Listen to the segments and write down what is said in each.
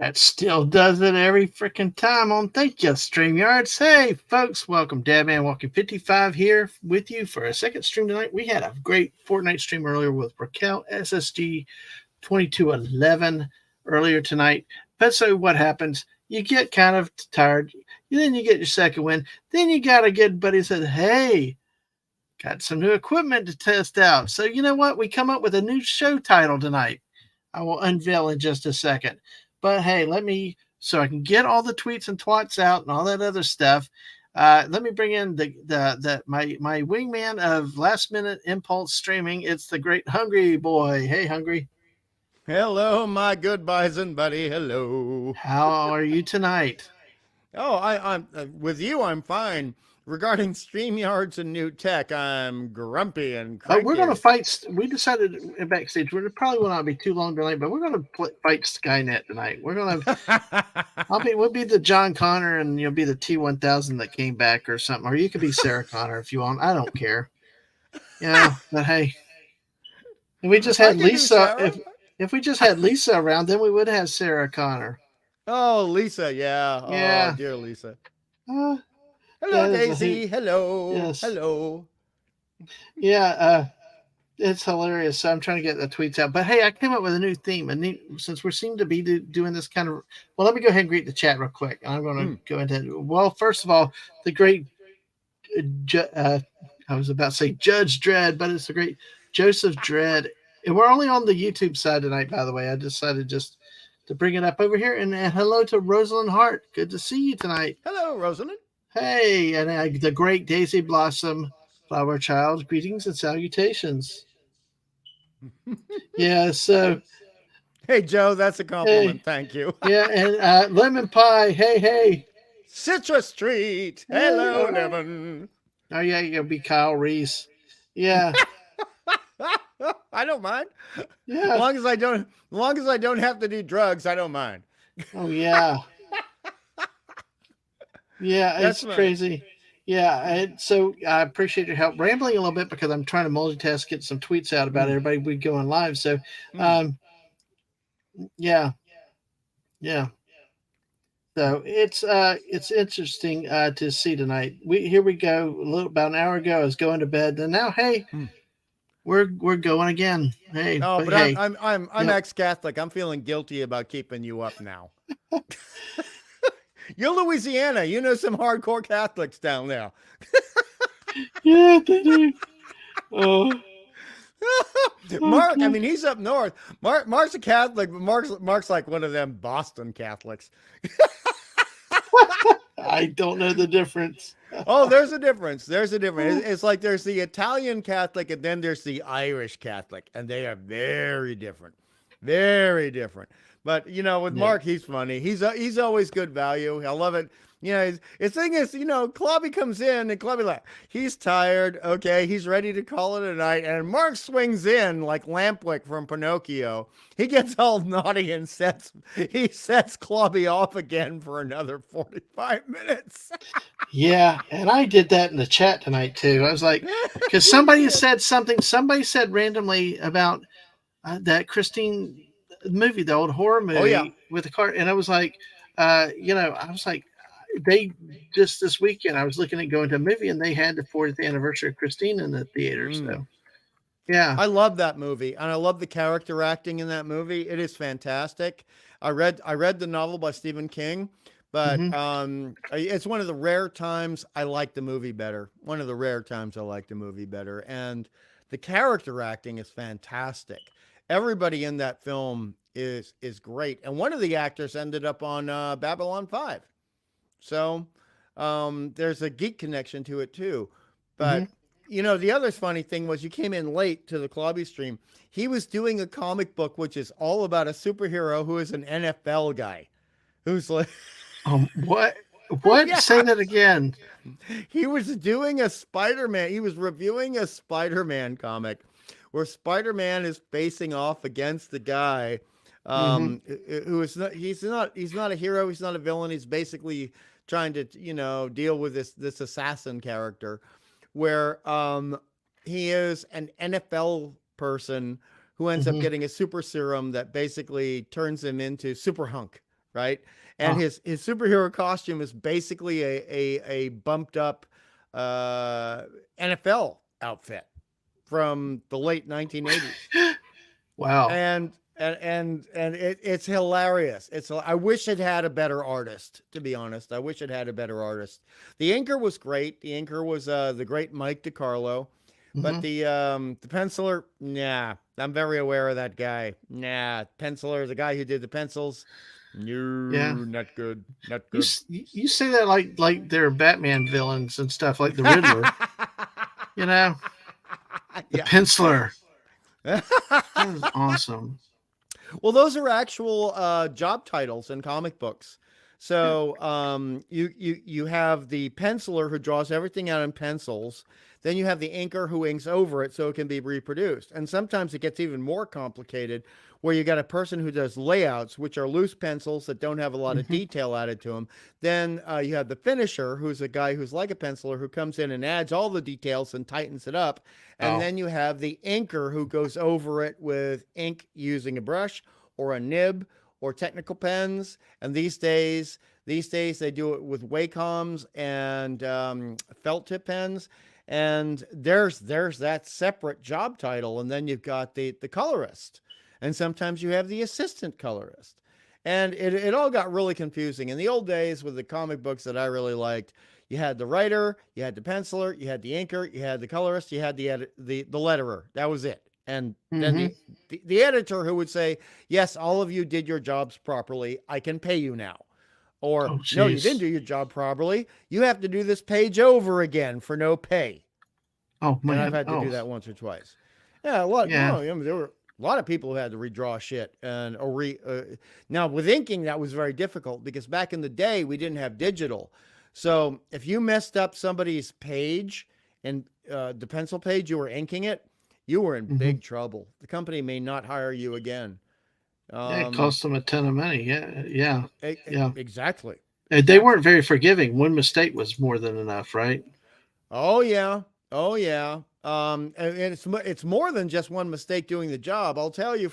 That still does it every freaking time on Thank You, StreamYards. Hey, folks, welcome. Dadman Walking 55 here with you for a second stream tonight. We had a great Fortnite stream earlier with Raquel SSG 2211 earlier tonight. But so what happens? You get kind of tired. Then you get your second win. Then you got a good buddy that says, hey, got some new equipment to test out. So you know what? We come up with a new show title tonight. I will unveil in just a second. But hey, so I can get all the tweets and twats out and all that other stuff. Let me bring in my wingman of last minute impulse streaming. It's the great Hungry Boy. Hey, Hungry. Hello, my good bison buddy. Hello. How are you tonight? Oh, I'm with you. I'm fine. Regarding StreamYards and new tech, I'm grumpy and Oh, cranky. we're going to fight. We decided backstage, we probably will not be too long tonight, but we're going to fight Skynet tonight. We're going to, we'll be the John Connor and you'll be the T-1000 that came back or something. Or you could be Sarah Connor if you want. I don't care. Yeah, but hey, if we just had Lisa, if we just had Lisa around, then we would have Sarah Connor. Oh, Lisa, yeah. Yeah. Oh, dear Lisa. Uh, Hello, Daisy. Hello. Yes. Hello. Yeah, it's hilarious. So I'm trying to get the tweets out. But hey, I came up with a new theme. Since we seem to be doing this kind of, well, let me go ahead and greet the chat real quick. I'm going to go into, well, first of all, the great, I was about to say Judge Dredd, but it's the great Joseph Dredd. And we're only on the YouTube side tonight, by the way. I decided just to bring it up over here. And hello to Rosalind Hart. Good to see you tonight. Hello, Rosalind. Hey, and the great Daisy Blossom Flower Child. Greetings and salutations. Yeah, so. Hey, Joe, that's a compliment. Hey. Thank you. Yeah, and Lemon Pie. Hey. Citrus Street. Hello, Lemon. Oh, yeah, you'll be Kyle Reese. Yeah. I don't mind. Yeah. As long as I don't have to do drugs, I don't mind. Oh yeah. Yeah, it's crazy. Yeah, so I appreciate your help. Rambling a little bit because I'm trying to multitask, get some tweets out about everybody we go on live. So, yeah. So it's interesting to see tonight. Here we go. About an hour ago, I was going to bed, and now hey. We're going again. Hey, but hey, I'm ex-Catholic. I'm feeling guilty about keeping you up now. You're Louisiana. You know some hardcore Catholics down there. Yeah, they do. Oh. Mark, I mean, he's up north. Mark's a Catholic, but Mark's like one of them Boston Catholics. I don't know the difference. Oh, there's a difference. It's like there's the Italian Catholic and then there's the Irish Catholic, and they are very different. Very different. But, with Mark, he's funny. He's always good value. I love it. His thing is, Clobby comes in and Clobby like, he's tired. Okay, he's ready to call it a night. And Mark swings in like Lampwick from Pinocchio. He gets all naughty and sets Clobby off again for another 45 minutes. Yeah, and I did that in the chat tonight too. I was like, because somebody said randomly about that Christine movie, the old horror movie with the car. And I was like, they just this weekend I was looking at going to a movie and they had the 40th anniversary of Christine in the theater. So yeah, I love that movie, and I love the character acting in that movie. It is fantastic. I read the novel by Stephen King, but it's one of the rare times I like the movie better. One of the rare times I like the movie better, and the character acting is fantastic. Everybody in that film is great, and one of the actors ended up on Babylon 5. So there's a geek connection to it too. But, the other funny thing was you came in late to the Clobby stream. He was doing a comic book, which is all about a superhero who is an NFL guy. Who's like... what? What? Yeah. Say that again. He was doing a Spider-Man. He was reviewing a Spider-Man comic where Spider-Man is facing off against the guy who is not, he's not a hero. He's not a villain. He's basically trying to, deal with this assassin character where he is an NFL person who ends up getting a super serum that basically turns him into super hunk. right? And Oh, his superhero costume is basically a bumped up NFL outfit from the late 1980s. wow. It's hilarious. I wish it had a better artist, to be honest. I wish it had a better artist. The inker was great. The inker was the great Mike DiCarlo, but Hmm. the penciler, nah. I'm very aware of that guy. Nah, penciler, the guy who did the pencils, no, Yeah. not good, not You good. you say that like they're Batman villains and stuff, like the Riddler. You know, the Yeah. penciler. That is awesome. Well, those are actual job titles in comic books. Yeah. So you have the penciler who draws everything out in pencils. Then you have the inker who inks over it so it can be reproduced. And sometimes it gets even more complicated where you got a person who does layouts, which are loose pencils that don't have a lot of Hmm. detail added to them. Then you have the finisher, who's a guy who's like a penciler who comes in and adds all the details and tightens it up. And Oh, then you have the inker who goes over it with ink using a brush or a nib or technical pens. And these days they do it with Wacom's and felt tip pens. And there's that separate job title, and then you've got the colorist, and sometimes you have the assistant colorist. And it all got really confusing. In the old days with the comic books that I really liked, you had the writer, you had the penciler, you had the inker, you had the colorist, you had the letterer. That was it. And then hmm. the editor who would say, "Yes, all of you did your jobs properly. I can pay you now." Or, Oh, "No, you didn't jeez. do your job properly. You have to do this page over again for no pay." Oh And I've man. had to Oh, do that once or twice. Yeah, a lot. yeah. No, I mean, there were a lot of people who had to redraw shit now with inking that was very difficult because back in the day we didn't have digital. So if you messed up somebody's page and the pencil page you were inking it, you were in Hmm. big trouble. The company may not hire you again. Yeah, it Um, cost them a ton of money. Yeah, yeah, yeah. exactly, They weren't exactly. very forgiving. One mistake was more than enough, right? Oh yeah, oh yeah. And it's more than just one mistake doing the job. I'll tell you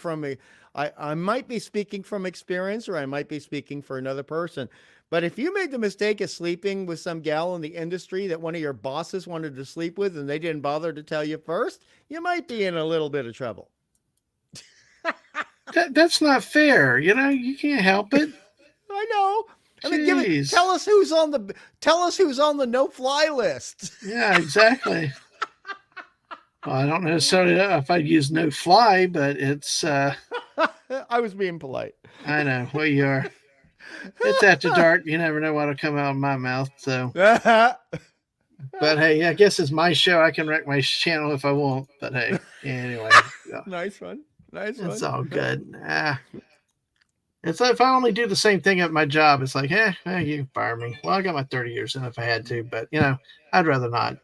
I might be speaking from experience, or I might be speaking for another person. But if you made the mistake of sleeping with some gal in the industry that one of your bosses wanted to sleep with, and they didn't bother to tell you first, you might be in a little bit of trouble. That's not fair. You know, you can't help it. I know. I mean, Jeez. tell us who's on the no fly list. Yeah, exactly. Well, I don't necessarily know if I'd use no fly, but it's I was being polite. I know where you are. It's after dark. You never know what'll come out of my mouth. So, but hey, I guess it's my show. I can wreck my channel if I want. But hey, anyway, yeah, Nice one. Nice it's one. all good. It's like if I only do the same thing at my job, it's like, you can fire me. Well, I got my 30 years in if I had to, but I'd rather not.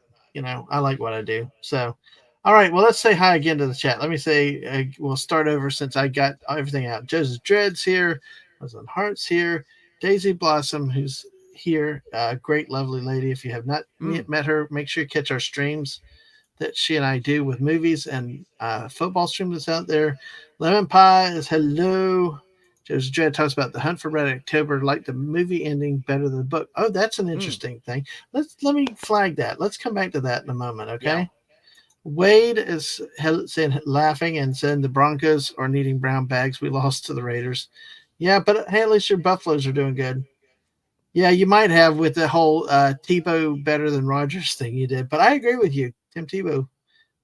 I like what I do. So, all right, well, let's say hi again to the chat. Let me say, we'll start over since I got everything out. Joseph Dreads here, Rosalind Hart's here, Daisy Blossom, who's here, great, lovely lady. If you have not Mm, met her, make sure you catch our streams that she and I do with movies and football stream that's out there. Lemon Pie is hello. Joseph Dredd talks about the Hunt for Red October, like the movie ending better than the book. Oh, that's an mm, interesting thing. Let me flag that. Let's come back to that in a moment, yeah. okay? Wade is saying laughing and saying the Broncos are needing brown bags. We lost to the Raiders. Yeah, but hey, at least your Buffaloes are doing good. Yeah, you might have with the whole Tebow better than Rogers thing you did, but I agree with you. Tim Tebow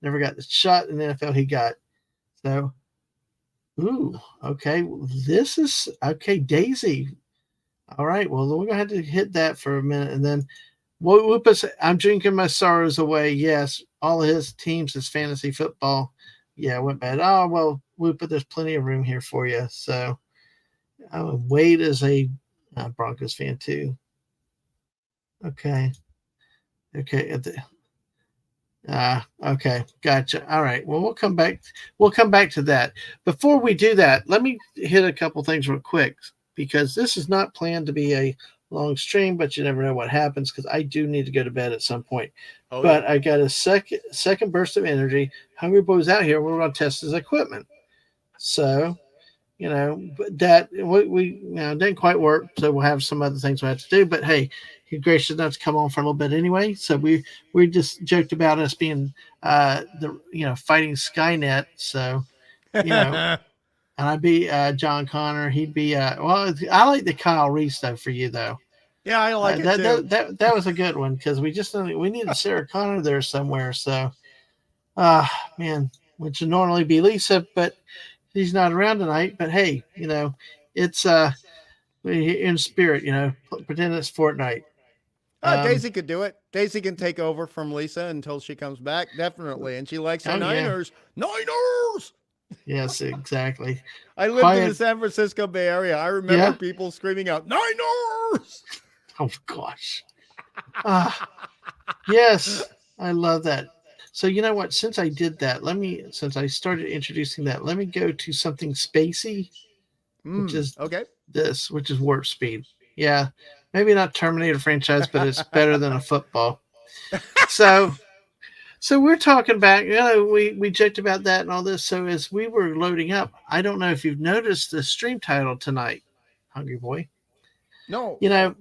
never got the shot in the NFL he got. So, ooh, okay. This is okay, Daisy. All right. Well, we're gonna have to hit that for a minute, and then Whoopas. I'm drinking my sorrows away. Yes, all of his teams, his fantasy football. Yeah, went bad. Oh well, Whoopa, there's plenty of room here for you. So, Wade is a Broncos fan too. Okay. Okay. Okay, gotcha. All right. Well, we'll come back. We'll come back to that. Before we do that, let me hit a couple things real quick because this is not planned to be a long stream, but you never know what happens because I do need to go to bed at some point. Oh yeah. But I got a second burst of energy. Hungry Boy's out here. We're going to test his equipment. So, but that we didn't quite work, so we'll have some other things we have to do. But hey, he gracious enough to come on for a little bit anyway. So we just joked about us being the fighting Skynet. So you know, and I'd be John Connor. He'd be well. I like the Kyle Reese though for you though. Yeah, I like it That, too. that was a good one because we needed Sarah Connor there somewhere. So ah man, which would normally be Lisa, but he's not around tonight. But hey, it's in spirit. Pretend it's Fortnite. Um, Daisy could do it. Daisy can take over from Lisa until she comes back, definitely. And she likes her oh yeah, Niners. Niners! yes, exactly. I lived in the Quiet. San Francisco Bay Area. I remember Yeah. people screaming out, Niners! Oh gosh. Ah, yes, I love that. So you know what? Since I did that, since I started introducing that, let me go to something spacey, which is Okay. which is Warp Speed. Yeah, maybe not Terminator franchise, but it's better than a football. So, so we're talking back. We joked about that and all this. So as we were loading up, I don't know if you've noticed the stream title tonight, Hungry Boy. No.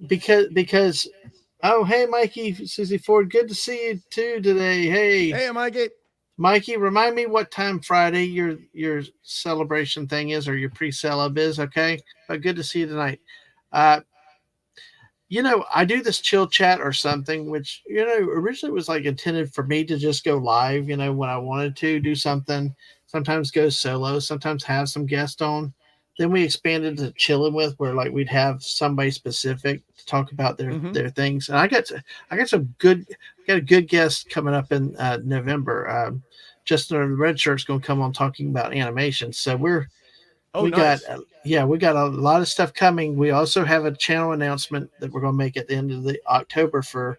Because oh hey Mikey Susie Ford, good to see you too today. Hey Hey, Mikey. Mikey, remind me what time Friday your celebration thing is or your pre-celeb is, okay? But good to see you tonight. Uh, I do this chill chat or something, which originally was like intended for me to just go live. When I wanted to do something, sometimes go solo, sometimes have some guest on. Then we expanded to chilling with, where like we'd have somebody specific to talk about their Mm-hmm. their things. And I got got a good guest coming up in November. Justin the Red Shirt's going to come on talking about animation. So Oh, we got nice. yeah, we got a lot of stuff coming. We also have a channel announcement that we're going to make at the end of the October for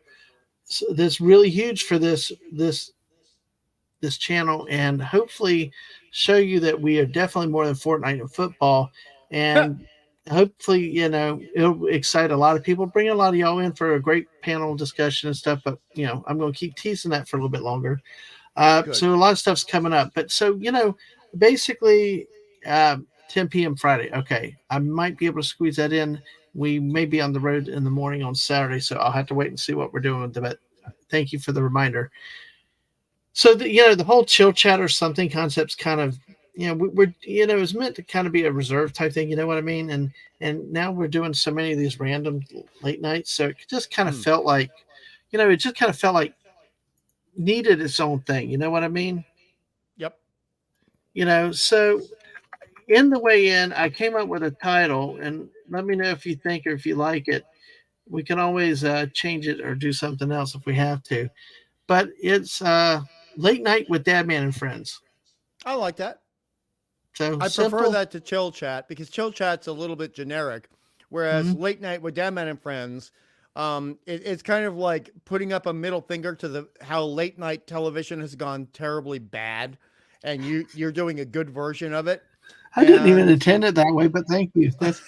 this really huge for this channel, and hopefully show you that we are definitely more than Fortnite and football. And hopefully it'll excite a lot of people, bring a lot of y'all in for a great panel discussion and stuff. But I'm going to keep teasing that for a little bit longer. Good. So a lot of stuff's coming up. But so, basically, 10 p.m. Friday. Okay. I might be able to squeeze that in. We may be on the road in the morning on Saturday, so I'll have to wait and see what we're doing with it. Thank you for the reminder. So, the whole chill chat or something concept's kind of, we're, it was meant to kind of be a reserve type thing. You know what I mean? And now we're doing so many of these random late nights. So it just kind of Mm. felt like, it just kind of felt like needed its own thing. You know what I mean? Yep. So in the way in, I came up with a title, and let me know if you think or if you like it. We can always change it or do something else if we have to. But it's Late Night with Dadman and Friends. I like that. So I prefer simple. that to chill chat because chill chat's a little bit generic, whereas Mm-hmm. late night with Dadman and Friends, it's kind of like putting up a middle finger to the how late night television has gone terribly bad, and you're doing a good version of it, I didn't even and intend it that way, but thank you. That's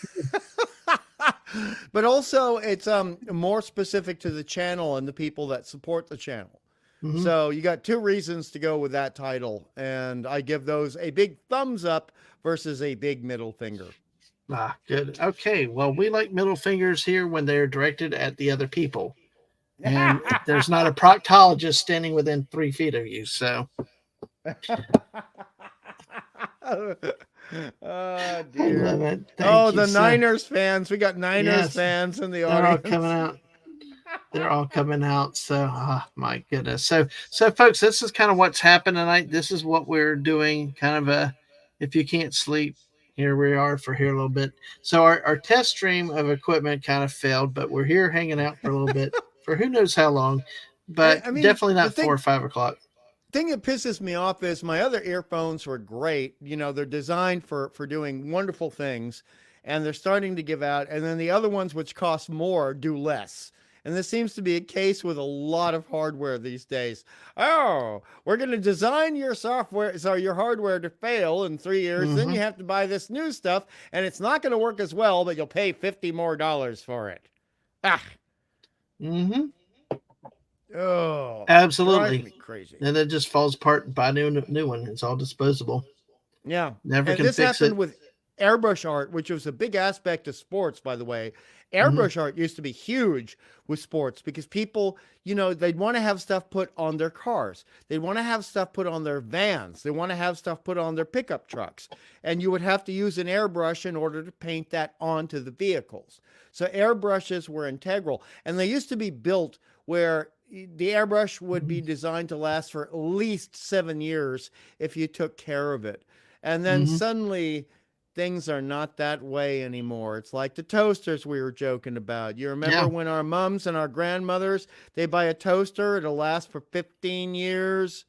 but also it's more specific to the channel and the people that support the channel. mm-hmm. So you got two reasons to go with that title, and I give those a big thumbs up versus a big middle finger. Good. Okay. Well, we like middle fingers here when they're directed at the other people, and there's not a proctologist standing within 3 feet of you. So Oh I love dear. it. Oh, Thank you, the sir. Niners fans. We got Niners Yes, fans in the they're all coming audience. out. They're all coming out. So, my goodness. So, folks, this is kind of what's happened tonight. This is what we're doing. Kind of if you can't sleep, here we are for here a little bit. So, our test stream of equipment kind of failed, but we're here hanging out for a little bit for who knows how long, but I mean, definitely the not 4 or 5 o'clock. thing that pisses me off is my other earphones were great. They're designed for doing wonderful things, and they're starting to give out. And then the other ones, which cost more, do less. And this seems to be a case with a lot of hardware these days. Oh, we're going to design your software, so your hardware to fail in 3 years. Then Mm-hmm. you have to buy this new stuff, and it's not going to work as well, but you'll pay $50 more for it. Ah, Mm-hmm. oh, drives Absolutely. me crazy. And it just falls apart and buy a new one. It's all disposable. Yeah. Never And can this fix happened it. with airbrush art, which was a big aspect of sports, by the way. Hmm. Airbrush art used to be huge with sports because people, they'd want to have stuff put on their cars. They'd want to have stuff put on their vans. They want to have stuff put on their pickup trucks. And you would have to use an airbrush in order to paint that onto the vehicles. So airbrushes were integral. And they used to be built where the airbrush would be designed to last for at least 7 years if you took care of it. And then Hmm. suddenly things are not that way anymore. It's like the toasters we were joking about. You remember Yeah. when our mums and our grandmothers, they buy a toaster, it'll last for 15 years.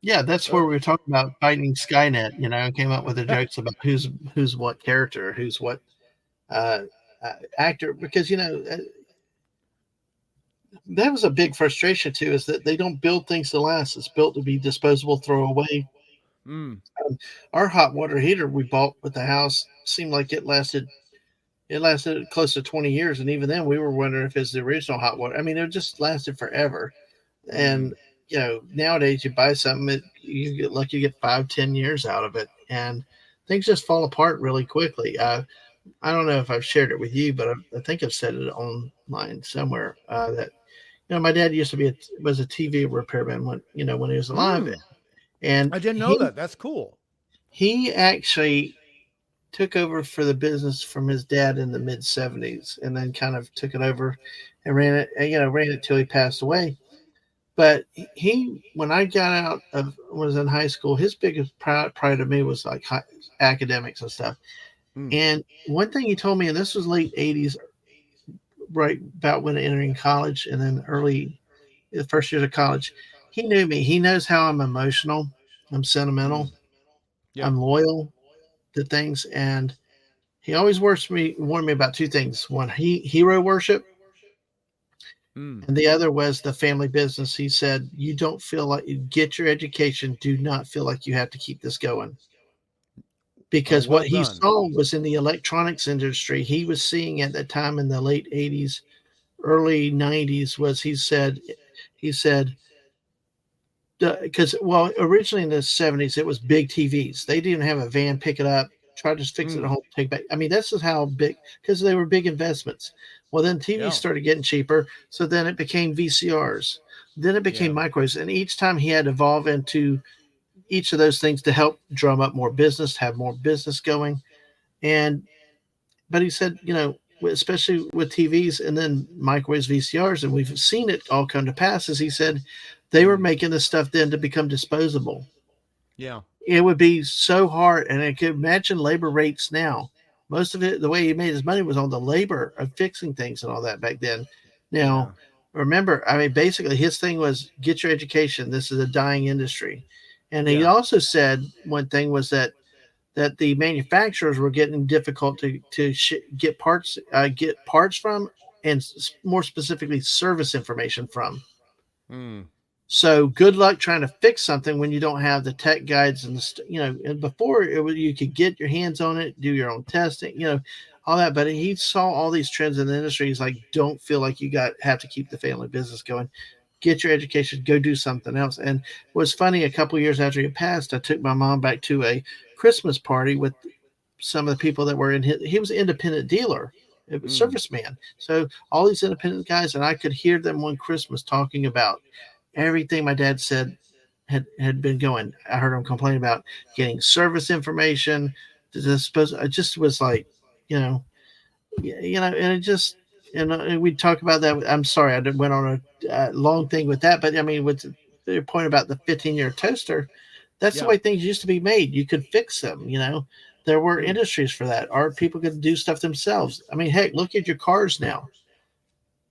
Yeah, that's where we were talking about fighting Skynet. Came up with the jokes about who's what character, who's what uh, actor, because that was a big frustration too. Is that they don't build things to last? It's built to be disposable, throw away. Mm, Our hot water heater we bought with the house seemed like it lasted. It lasted close to 20 years, and even then, we were wondering if it's the original hot water. I mean, it just lasted forever. And mm, nowadays, you buy something, you get lucky, you get 5, 10 years out of it, and things just fall apart really quickly. I don't know if I've shared it with you, but I think I've said it online somewhere that my dad used to was a TV repairman when he was alive, mm. and I didn't know he that. That's cool. he actually took over for the business from his dad in the mid 70s, and then kind of took it over and ran it till he passed away. But when I got out of was in high school, his biggest pride of me was like academics and stuff. Mm, And one thing he told me, and this was late 80s, right about when entering college, and then the first years of college, he knew me. He knows how I'm emotional, I'm mm. sentimental, Yeah. I'm loyal to things, and he always warned me about two things. One, hero worship, Mm. and the other was the family business. He said, "You don't feel like you get your education. Do not feel like you have to keep this going." Oh, Because well what he done. saw was in the electronics industry, he was seeing at that time in the late 80s, early 90s, was he said, because well, originally in the 70s it was big TVs. They didn't have a van, pick it up, try to fix it at Mm. home, take back. I mean, this is how big, because they were big investments. Well, then TVs Yeah. started getting cheaper, so then it became VCRs, then it became Yeah. microwaves, and each time he had to evolve into each of those things to help drum up more business, have more business going. And but he said, especially with TVs and then microwaves, VCRs, and we've seen it all come to pass. As he said, they were Mm. making this stuff then to become disposable. Yeah. It would be so hard, and I could imagine labor rates now. Most of it, the way he made his money was on the labor of fixing things and all that back then. Yeah. Now, remember, I mean, basically, his thing was get your education. This is a dying industry, and he Yeah. also said one thing was that the manufacturers were getting difficult to get parts from, and more specifically service information from. Mm. So good luck trying to fix something when you don't have the tech guides and and before it was, you could get your hands on it, do your own testing, all that. But he saw all these trends in the industry. He's like, don't feel like you got have to keep the family business going. Get your education, go do something else. And it was funny, a couple years after he passed, I took my mom back to a Christmas party with some of the people that were in his. He was an independent dealer, a Mm. serviceman. So all these independent guys, and I could hear them one Christmas talking about everything my dad said had been going. I heard him complain about getting service information. I just was like, you know, and it just, and we talk about that. I'm sorry, I went on a long thing with that, but I mean, with the point about the 15-year toaster, that's the Yeah. way things used to be made. You could fix them. There were Mm. industries for that. Or people could do stuff themselves. I mean, heck, look at your cars now.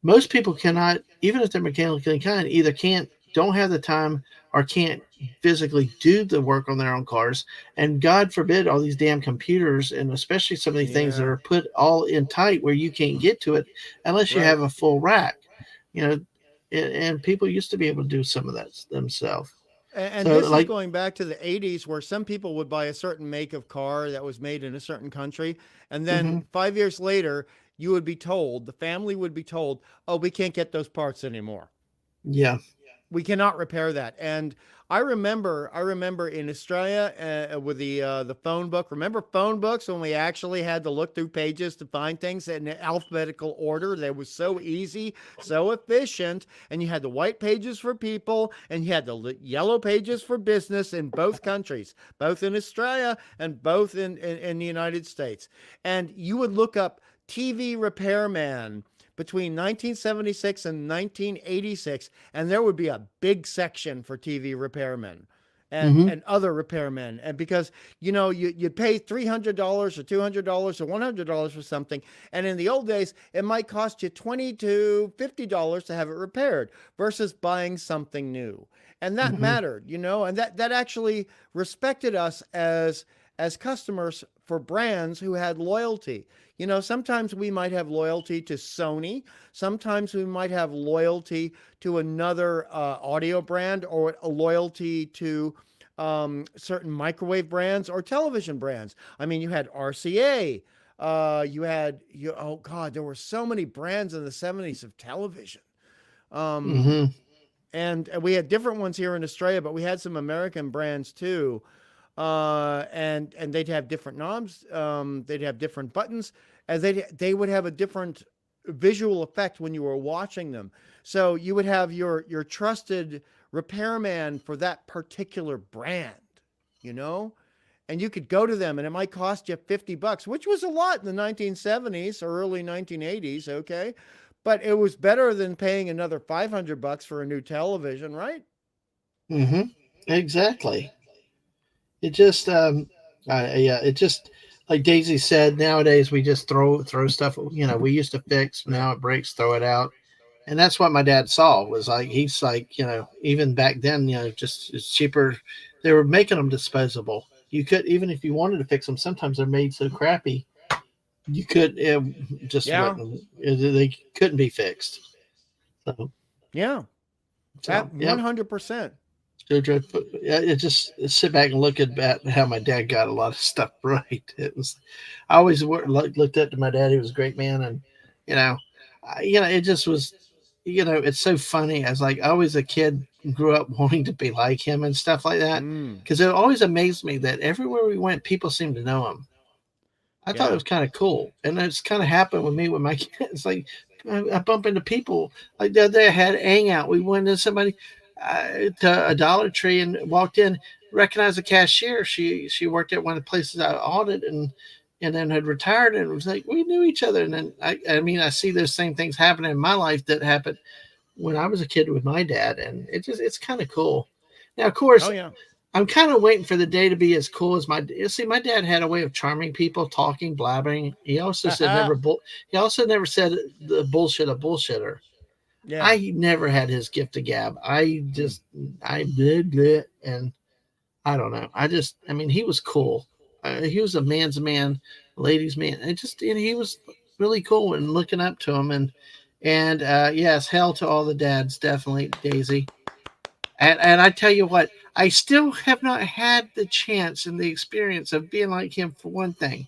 Most people cannot, even if they're mechanically inclined, either don't have the time, or can't physically do the work on their own cars. And God forbid all these damn computers, and especially some of these things that Yeah. are put all in tight where you can't get to it unless you Right. have a full rack. You know, and people used to be able to do some of that themselves. And So this is like, going back to the 80s where some people would buy a certain make of car that was made in a certain country. And then hmm 5 years later, the family would be told, oh, we can't get those parts anymore. yeah, We cannot repair that. And I remember in Australia with the phone book. Remember phone books when we actually had to look through pages to find things in alphabetical order? That was so easy, so efficient. And you had the white pages for people, and you had the yellow pages for business in both countries, both in Australia and both in the United States. And you would look up TV repairman between 1976 and 1986, and there would be a big section for TV repairmen Mm-hmm. and other repairmen. And because, you'd pay $300 or $200 or $100 for something. And in the old days, it might cost you $20 to $50 to have it repaired versus buying something new. And that Mm-hmm. mattered, and that actually respected us as customers for brands who had loyalty. Sometimes we might have loyalty to Sony. Sometimes we might have loyalty to another audio brand, or a loyalty to certain microwave brands or television brands. I mean, you had RCA. Oh God, there were so many brands in the 70s of television. Um, Mm-hmm. and we had different ones here in Australia, but we had some American brands too. And they'd have different knobs. They'd have different buttons, and they would have a different visual effect when you were watching them. So you would have your trusted repairman for that particular brand, you know, and you could go to them, and it might cost you $50, which was a lot in the 1970s or early 1980s. Okay, but it was better than paying another $500 for a new television, right? Mm-hmm. Exactly. It just, yeah, it just, like Daisy said, nowadays we just throw stuff. We used to fix. Now it breaks, throw it out. And that's what my dad saw, was like, he's like, even back then, just it's cheaper. They were making them disposable. You could, even if you wanted to fix them, sometimes they're made so crappy you could, it just Yeah, wouldn't, they couldn't be fixed. So, yeah, so at yep. 100%. It just sit back and look at how my dad got a lot of stuff right. It was, I always looked up to my dad. He was a great man, and you know, it just was, it's so funny. As like I was a kid, grew up wanting to be like him and stuff like that, Mm, because it always amazed me that everywhere we went, people seemed to know him. I thought it yeah. was kind of cool, and it's kind of happened with me with my kids. Like I bump into people. Like the other day, I had a hangout. We went to somebody to a Dollar Tree and walked in, recognized the cashier. She worked at one of the places I audited, and then had retired, and it was like we knew each other. And then I mean, I see those same things happening in my life that happened when I was a kid with my dad, and it's kind of cool. Now, of Oh course, yeah. I'm kind of waiting for the day to be as cool as my. See, my dad had a way of charming people, talking, blabbering. He also said never. He also never said the bullshit a bullshitter. Yeah. I never had his gift of gab. I Mm. just I did, and I don't know. I mean, he was cool. He was a man's man, ladies' man. And he was really cool and looking up to him. And yes, hell to all the dads, definitely, Daisy. And I tell you what, I still have not had the chance and the experience of being like him. For one thing,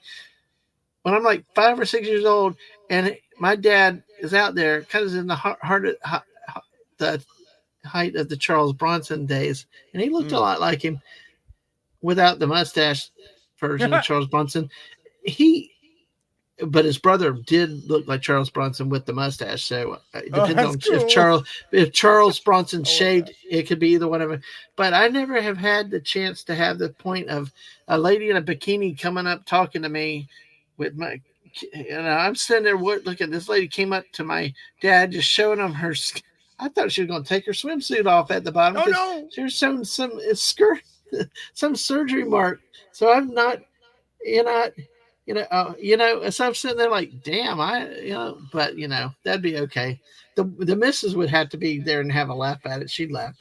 when I'm like 5 or 6 years old, and my dad is out there, kind of in the heart of the height of the Charles Bronson days, and he looked a Mm. lot like him without the mustache version of Charles Bronson. He but his brother did look like Charles Bronson with the mustache. So it Oh, depends that's on cool. if Charles Bronson I love shaved, that. it could be either one of them. But I never have had the chance to have the point of a lady in a bikini coming up talking to me with my. I'm sitting there looking. This lady came up to my dad, just showing him her. I thought she was going to take her swimsuit off at the bottom Oh because no. she was showing some skirt, some surgery mark. So I'm not, you know, so I'm sitting there like, damn, but that'd be okay. The missus would have to be there and have a laugh at it. She'd laugh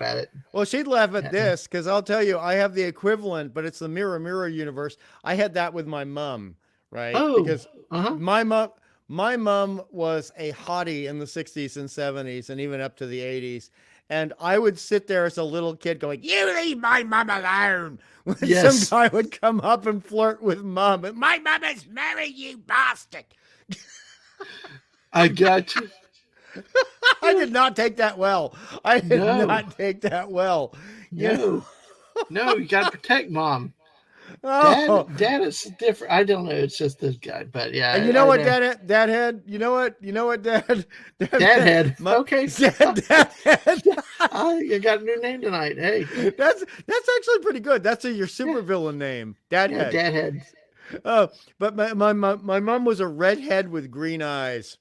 Well, she'd laugh at at me. this because I'll tell you, I have the equivalent, but it's the mirror mirror universe. I had that with my mom, right? Oh, Because uh huh. my mom, my mom was a hottie in the 60s and 70s and even up to the 80s. And I would sit there as a little kid going, "You leave my mom alone." When some Yes, guy would come up and flirt with mom, and my mom is married, you bastard. I got you. I did not take that well. I did No, not take that well. You know? no, no. You got to protect mom. Oh, Dad is different. I don't know. It's just this guy, but yeah, and you know I what, know. Dad head? You know what, Dad head. my, Okay, Dad head. I got a new name tonight. Hey, That's actually pretty good. That's your yeah, supervillain name, Dad yeah, head. Dad head. Oh, but my mom was a redhead with green eyes,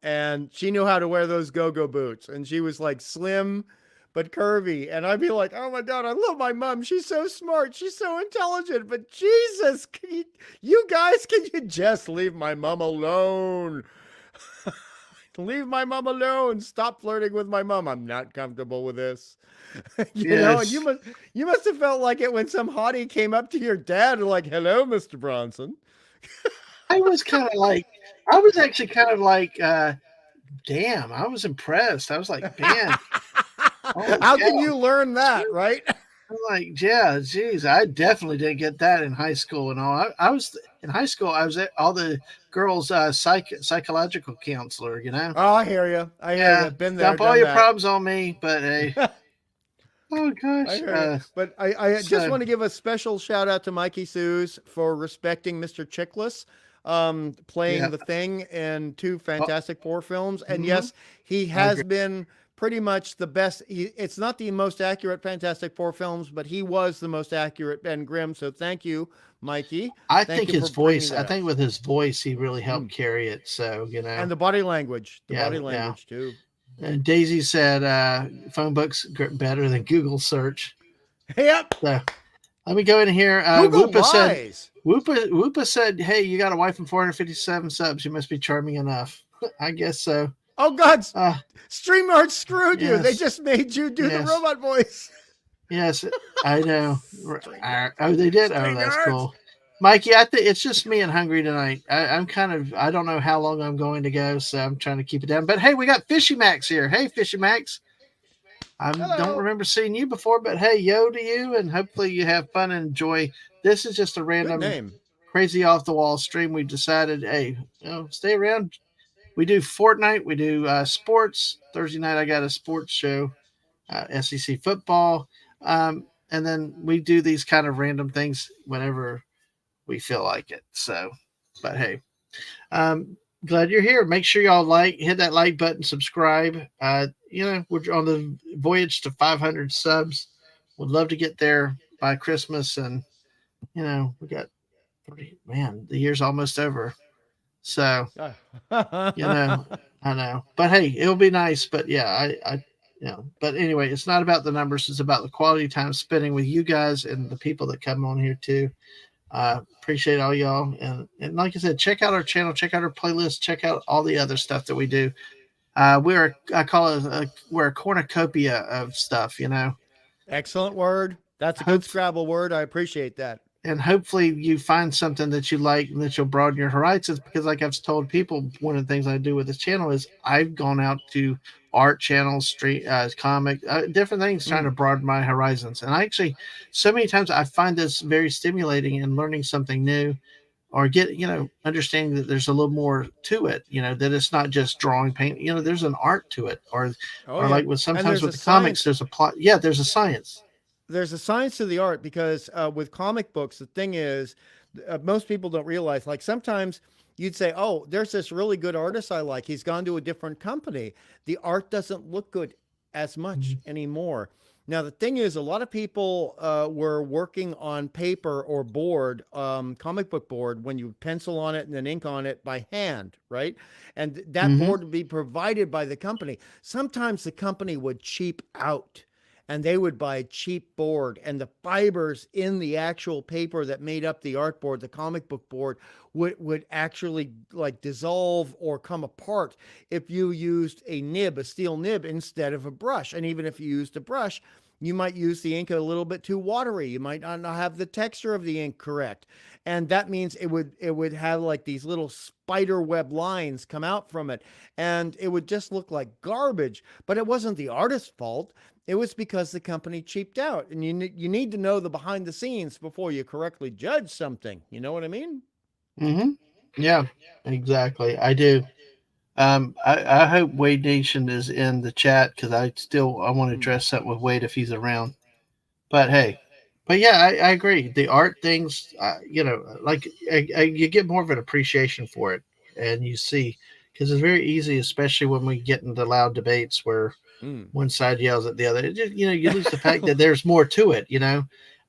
and she knew how to wear those go-go boots. And she was like slim but curvy. And I'd be like, oh my God, I love my mom. She's so smart. She's so intelligent. But Jesus, you guys, can you just leave my mom alone? Leave my mom alone. Stop flirting with my mom. I'm not comfortable with this. And Yes, you must have felt like it when some hottie came up to your dad and like, hello, Mr. Bronson. I was kind of like, I was actually kind of like, damn, I was impressed. I was like, man, holy How can cow. you learn that, right? I'm like, yeah, geez, I definitely didn't get that in high school and all. I was in high school. I was at all the girls' psychological counselor. Oh, I hear you. I hear Yeah, you. Been there, dump all done your that. problems on me. But hey, oh I gosh, hear you. But I just so want to give a special shout out to Mikey Sues for respecting Mr. Chickless, playing yeah, the Thing in two oh, Fantastic Four films. And mm-hmm, yes, he I agree. has been pretty much the best. It's not the most accurate Fantastic Four films, but he was the most accurate Ben Grimm. So thank you, Mikey. I Thank think you for his bringing voice. I that up. think with his voice, he really helped Mm. carry it. So And the body yeah, yeah. language too. And Daisy said, "Phone books better than Google search." Yep. So let me go in here. Google lies. Whoopa said, "Hey, you got a wife and 457 subs. You must be charming enough." I guess so. Oh God, Uh, StreamYard screwed you. They yes, just made you do the yes, robot voice. yes. I know. StreamYard. Oh, they did. Oh, that's StreamYards. cool. Mikey, I think it's just me and hungry tonight. I'm kind of. I don't know how long I'm going to go, so I'm trying to keep it down. But hey, we got Fishy Max here. Hey, Fishy Max. I don't Hello. remember seeing you before, but hey, yo to you, and hopefully you have fun and enjoy. This is just a Good random, name. crazy off the wall stream. We decided, hey, stay around. We do Fortnite, we do sports. Thursday night, I got a sports show, SEC football, and then we do these kind of random things whenever we feel like it. So, but hey, glad you're here. Make sure y'all hit that like button, subscribe. We're on the voyage to 500 subs. Would love to get there by Christmas, and we got 30. Man, the year's almost over. So you know, I know, but hey, it'll be nice. But yeah, But anyway, it's not about the numbers; it's about the quality time spending with you guys and the people that come on here too. Appreciate all y'all, and like I said, check out our channel, check out our playlist, check out all the other stuff that we do. I call it we're a cornucopia of stuff, Excellent word. That's a good Hope Scrabble word. I appreciate that. and hopefully you find something that you like and that you'll broaden your horizons. Because, like I've told people, one of the things I do with this channel is I've gone out to art channels, street, comic, different things, trying to Mm. broaden my horizons. And I actually, so many times, I find this very stimulating and learning something new, or understanding that there's a little more to it. That it's not just drawing, paint. There's an art to it, Oh or yeah. like with And sometimes with the comics, there's a plot. Yeah, there's a science. there's a science to the art because with comic books, the thing is, most people don't realize. Like sometimes you'd say, "Oh, there's this really good artist I like. He's gone to a different company. The art doesn't look good as much anymore." Now the thing is, a lot of people were working on paper or board, comic book board, when you pencil on it and then ink on it by hand, right? And that Mm-hmm. board would be provided by the company. Sometimes the company would cheap out and they would buy cheap board, and the fibers in the actual paper that made up the art board, the comic book board, would actually like dissolve or come apart if you used a steel nib instead of a brush. And even if you used a brush, you might use the ink a little bit too watery. You might not have the texture of the ink correct. And that means it would have like these little spider web lines come out from it. And it would just look like garbage. But it wasn't the artist's fault. It was because the company cheaped out. And you need to know the behind the scenes before you correctly judge something. You know what I mean? Mm-hmm. Yeah, exactly. I do. I hope Wade Nation is in the chat because I want to Mm, address something with Wade if he's around. But hey, but yeah, I agree. The art things, like you get more of an appreciation for it, and you see because it's very easy, especially when we get into loud debates where mm. one side yells at the other. It just, you lose the fact that there's more to it,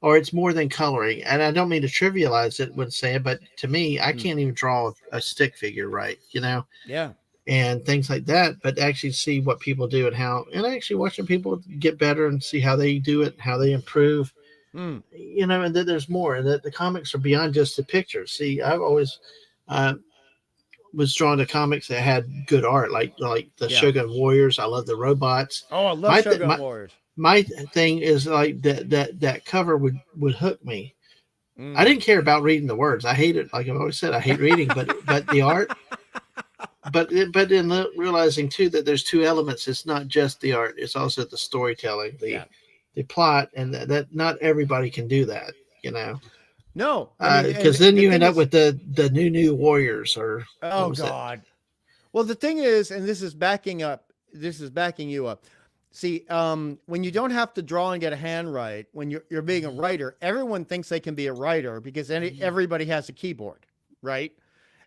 or it's more than coloring. And I don't mean to trivialize it when saying, but to me, I Mm. can't even draw a stick figure right, Yeah. and things like that. But actually see what people do and actually watching people get better and see how they do it, how they improve, Mm. and that there's more, and that the comics are beyond just the pictures. See, I've always uh, was drawn to comics that had good art, like the Yeah. Shogun Warriors. I love the robots. Oh, I love My th- Shogun my Warriors. my thing is like that cover would hook me. I Mm. didn't care about reading the words. I hate it. Like I've always said, I hate reading, but the art. But in realizing too that there's two elements. It's not just the art. It's also the storytelling, Yeah. the plot, and that not everybody can do that. You know, No, I mean, and because then the you end thing up is, with the new warriors, or what oh was it? God. Well, the thing is, and this is backing up, this is backing you up. See, when you don't have to draw and get a hand right, when you're being a writer, everyone thinks they can be a writer because everybody has a keyboard, right?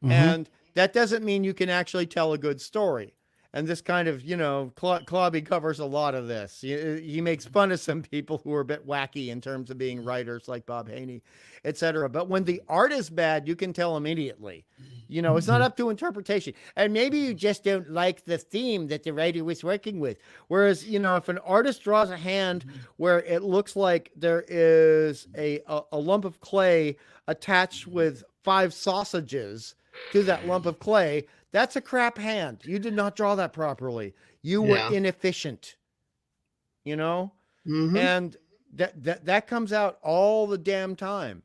Mm-hmm. And that doesn't mean you can actually tell a good story. And this kind of, Clawby covers a lot of this. He makes fun of some people who are a bit wacky in terms of being writers, like Bob Haney, etc. But when the art is bad, you can tell immediately. It's not Mm-hmm. up to interpretation. And maybe you just don't like the theme that the writer was working with. Whereas, if an artist draws a hand where it looks like there is a lump of clay attached with five sausages to that lump of clay, that's a crap hand. You did not draw that properly. You were Yeah. inefficient, you know? Mm-hmm. And that comes out all the damn time.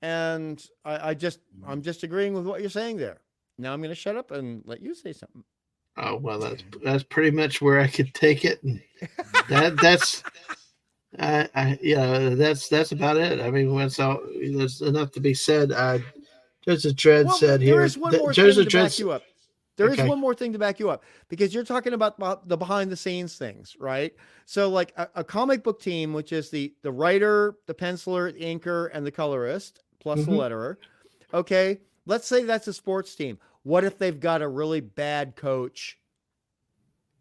And I'm just agreeing with what you're saying there. Now I'm going to shut up and let you say something. Oh well, that's pretty much where I could take it, and that's that's about it. I mean, there's enough to be said. Joseph Dredd Well, said there here is one that more thing Joseph to back Dredd. you up. There is Okay. one more thing to back you up because you're talking about the behind the scenes things, right? So, like a comic book team, which is the writer, the penciler, the inker, and the colorist, plus the Mm-hmm. letterer. Okay, let's say that's a sports team. What if they've got a really bad coach,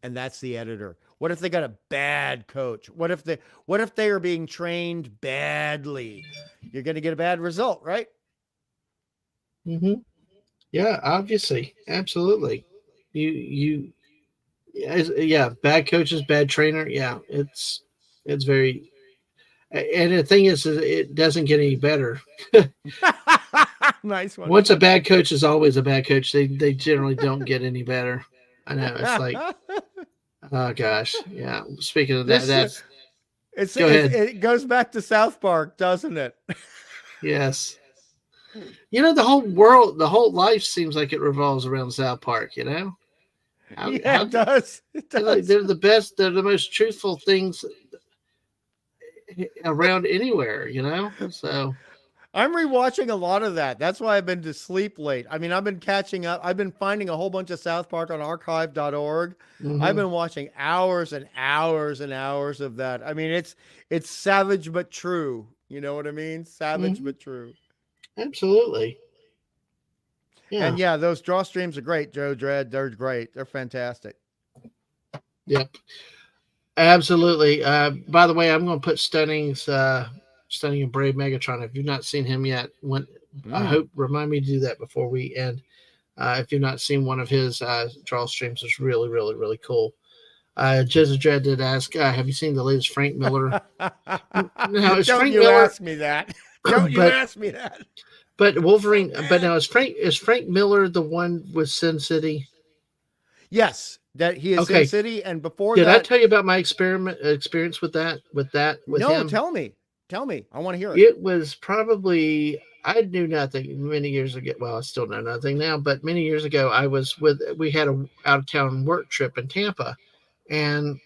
and that's the editor? What if they got a bad coach? What if they are being trained badly? You're going to get a bad result, right? Mm-hmm. Yeah, obviously, absolutely. You yeah, bad coaches, bad trainer. Yeah, it's very. And the thing is, it doesn't get any better. Nice one. Once a bad coach is always a bad coach, they generally don't get any better. I know it's like, oh gosh, yeah. Speaking of that, this that's it's, go it's ahead. it goes back to South Park, doesn't it? Yes, the whole world, the whole life seems like it revolves around South Park. Yeah, How it does. It like does. they're the best, they're the most truthful things around anywhere. So I'm rewatching a lot of that. That's why I've been to sleep late. I mean, I've been catching up. I've been finding a whole bunch of South Park on archive.org. I've hmm been watching hours and hours and hours of that. I mean, it's savage but true. You know what I mean? Savage hmm but true. absolutely, And yeah, yeah, those draw streams are great, Joe Dredd. They're great. They're fantastic. yep. Absolutely. By the way, I'm going to put Stunning and Brave Megatron. If you've not seen him yet, I Mm. hope remind me to do that before we end. If you've not seen one of his draw streams, it's really, really, really cool. Joseph Dredd did ask, have you seen the latest Frank Miller? Now is Don't Frank you Miller, ask me that. Don't you but ask me that. Wolverine. Frank But man. now is Frank Miller the one with Sin City? Yes, that he is Sin Okay, City, and before did I that, tell you about my experience with no, him? tell me. Tell me. I want to hear it. It was probably I knew nothing many years ago. Well, I still know nothing now, but many years ago, we had a out of town work trip in Tampa, and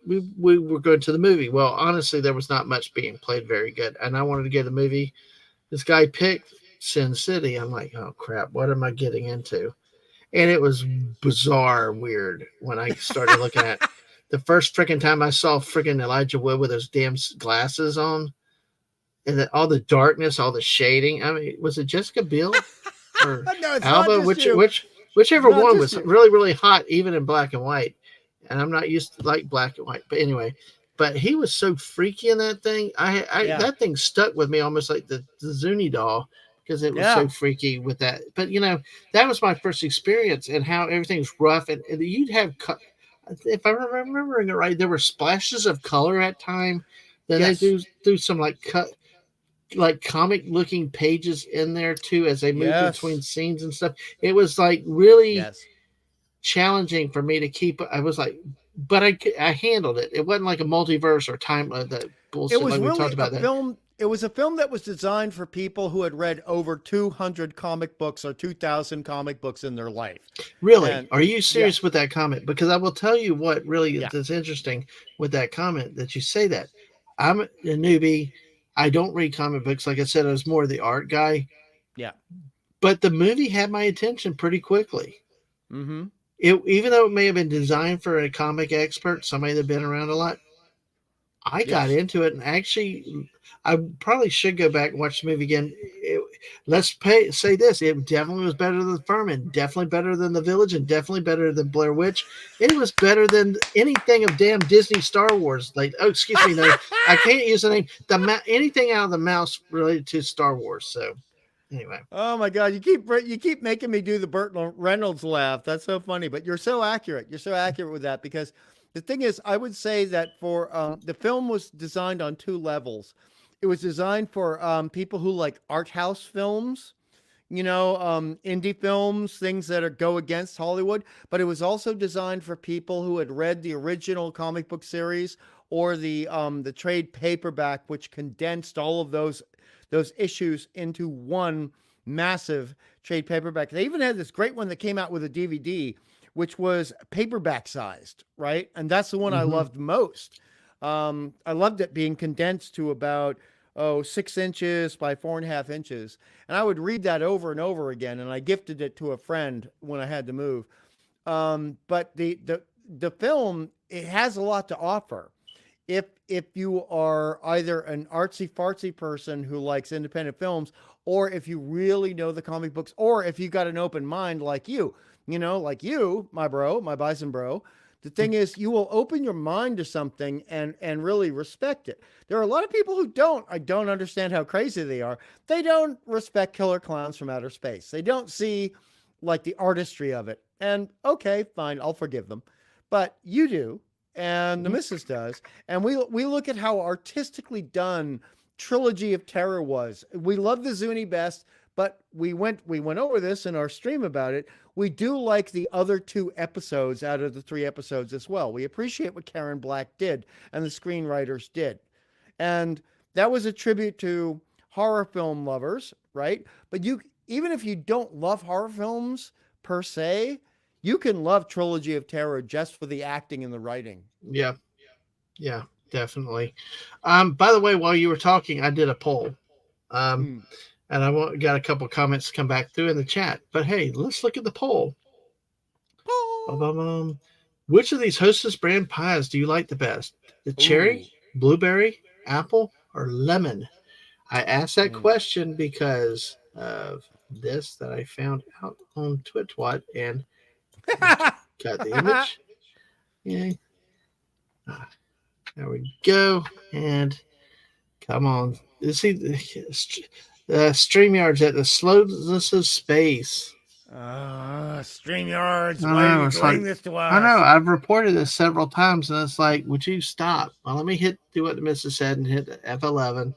we were going to the movie. Well, honestly, there was not much being played very good, and I wanted to go to the movie. This guy picked Sin City. I'm like, oh crap, what am I getting into? and it was bizarre, weird when I started looking at the first freaking time I saw freaking Elijah Wood with those damn glasses on, and all the darkness, all the shading. I mean, was it Jessica Biel or No, it's not Alba? just you. It's Whichever not one just was you. really really hot, even in black and white. And I'm not used to like black and white, but anyway. But he was so freaky in that thing. I Yeah. that thing stuck with me almost like the Zuni doll because it was so Yeah. freaky with that. But that was my first experience and how everything's rough and you'd have. If I'm remembering it right, there were splashes of color at time. Then they Yes. do some like comic looking pages in there too as they moved between Yes. scenes and stuff. It was like really Yes. challenging for me to keep. I was like, but I handled it. It wasn't like a multiverse or time that It bullshit was like we talked really a about that. film. It was a film that was designed for people who had read over 200 comic books or 2,000 comic books in their life. Really, And are you yeah, serious with that comment? Because I will tell you what really yeah, is interesting with that comment that you say that. I'm a newbie. I don't read comic books. Like I said, I was more the art guy. yeah. But the movie had my attention pretty quickly. Mm-hmm. Even though it may have been designed for a comic expert, somebody that's been around a lot, I got Yes. into it and actually, I probably should go back and watch the movie again. Say this: it definitely was better than Furman, definitely better than The Village, and definitely better than Blair Witch. It was better than anything of damn Disney Star Wars. Like, oh, excuse me, no, I can't use the name. Anything out of the mouse related to Star Wars. So anyway, Oh my God, you keep making me do the Burt Reynolds laugh. That's so funny, but you're so accurate. You're so accurate with that because the thing is, I would say that for the film was designed on two levels. It was designed for people who like art house films, indie films, things that go against Hollywood. But it was also designed for people who had read the original comic book series or the trade paperback, which condensed all of those issues into one massive trade paperback. They even had this great one that came out with a DVD, which was paperback sized, right? And that's the one I mm-hmm. loved most. I loved it being condensed to about 6 inches by 4.5 inches, and I would read that over and over again. And I gifted it to a friend when I had to move. But the film, it has a lot to offer. If you are either an artsy fartsy person who likes independent films, or if you really know the comic books, or if you got an open mind like like you, my bro, my bison bro. The thing is, you will open your mind to something and really respect it. There are a lot of people who don't. I don't understand how crazy they are. They don't respect Killer Clowns from Outer Space. They don't see like the artistry of it. And okay, fine, I'll forgive them. But you do, and the missus does, and we look at how artistically done Trilogy of Terror was. We love the Zuni best, but we went over this in our stream about it. We do like the other two episodes out of the three episodes as well. We appreciate what Karen Black did and the screenwriters did. And that was a tribute to horror film lovers, right? But you, even if you don't love horror films per se, you can love Trilogy of Terror just for the acting and the writing. Yeah, yeah, definitely. By the way, while you were talking, I did a poll. Um, Mm. and got a couple comments come back through in the chat. But hey, let's look at the poll. Ba-ba-bum. Which of these Hostess brand pies do you like the best? The cherry, Ooh. blueberry, apple, or lemon? I asked that Mm. question because of this that I found out on TwitTwat, and got the image. Yeah, there we go. And come on, you see the StreamYard's at the slowness of space. StreamYards, I why are know. you It's like doing this to I know. us? I've reported this several times, and it's like, would you stop? Well, let me do what the missus said and hit F11.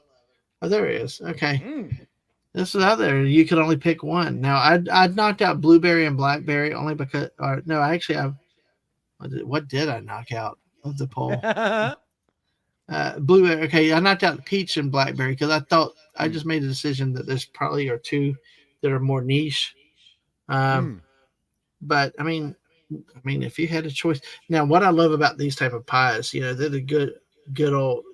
Oh, there it is. Okay, Mm. this is out there. You could only pick one. Now, I'd knocked out blueberry and blackberry only because, or no, actually, what did I knock out of the poll? Blueberry. Okay, I knocked out peach and blackberry because I thought I Mm. just made a decision that there's probably are two that are more niche. Um, Mm. but I mean, if you had a choice, now what I love about these type of pies, they're the good old.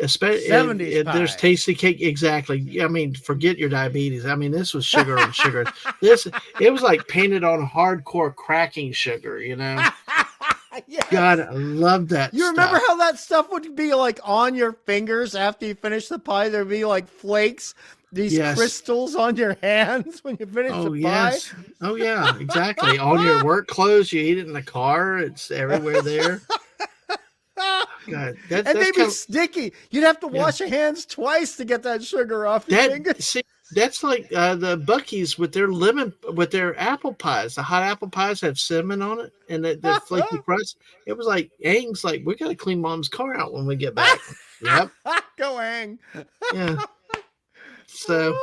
70s There's pie. tasty cake. Exactly. I mean, forget your diabetes. I mean, this was sugar on sugar. It was like painted on hardcore cracking sugar, you know? God, Yes. I love that You remember stuff. how that stuff would be like on your fingers after you finish the pie? There'd be like flakes, these Yes. crystals on your hands when you finish the Oh, pie. yes. Oh, yeah, exactly. On your work clothes, you eat it in the car. It's everywhere there. God, And that's they'd be kind of, sticky. You'd have to yeah. wash your hands twice to get that sugar off your That fingers. see, that's like the Bucky's with their apple pies. The hot apple pies have cinnamon on it, and the flaky crust. It was like Aang's like, we gotta clean Mom's car out when we get back. Yep. Go hang. Yeah. So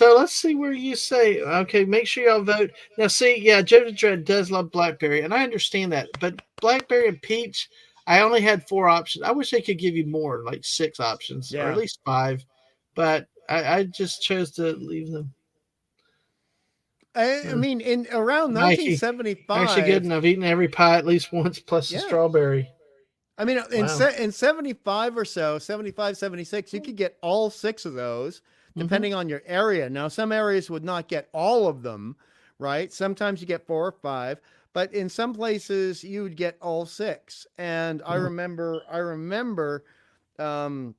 let's see where you say. Okay, make sure y'all vote. Now, see, yeah, Joseph Dredd does love blackberry, and I understand that. But blackberry and peach, I only had 4 options. I wish they could give you more, like 6 options or at Yeah. least 5. But I just chose to leave them. I mean, in around Mikey, actually good 1975. enough. Eaten every pie at least once, plus the Yeah. strawberry. I mean, Wow. in 75 or so, 75, 76, you could get all 6 of those, depending on your area. Now, some areas would not get all of them, right? Sometimes you get 4 or 5, but in some places you would get all 6. And I remember, um,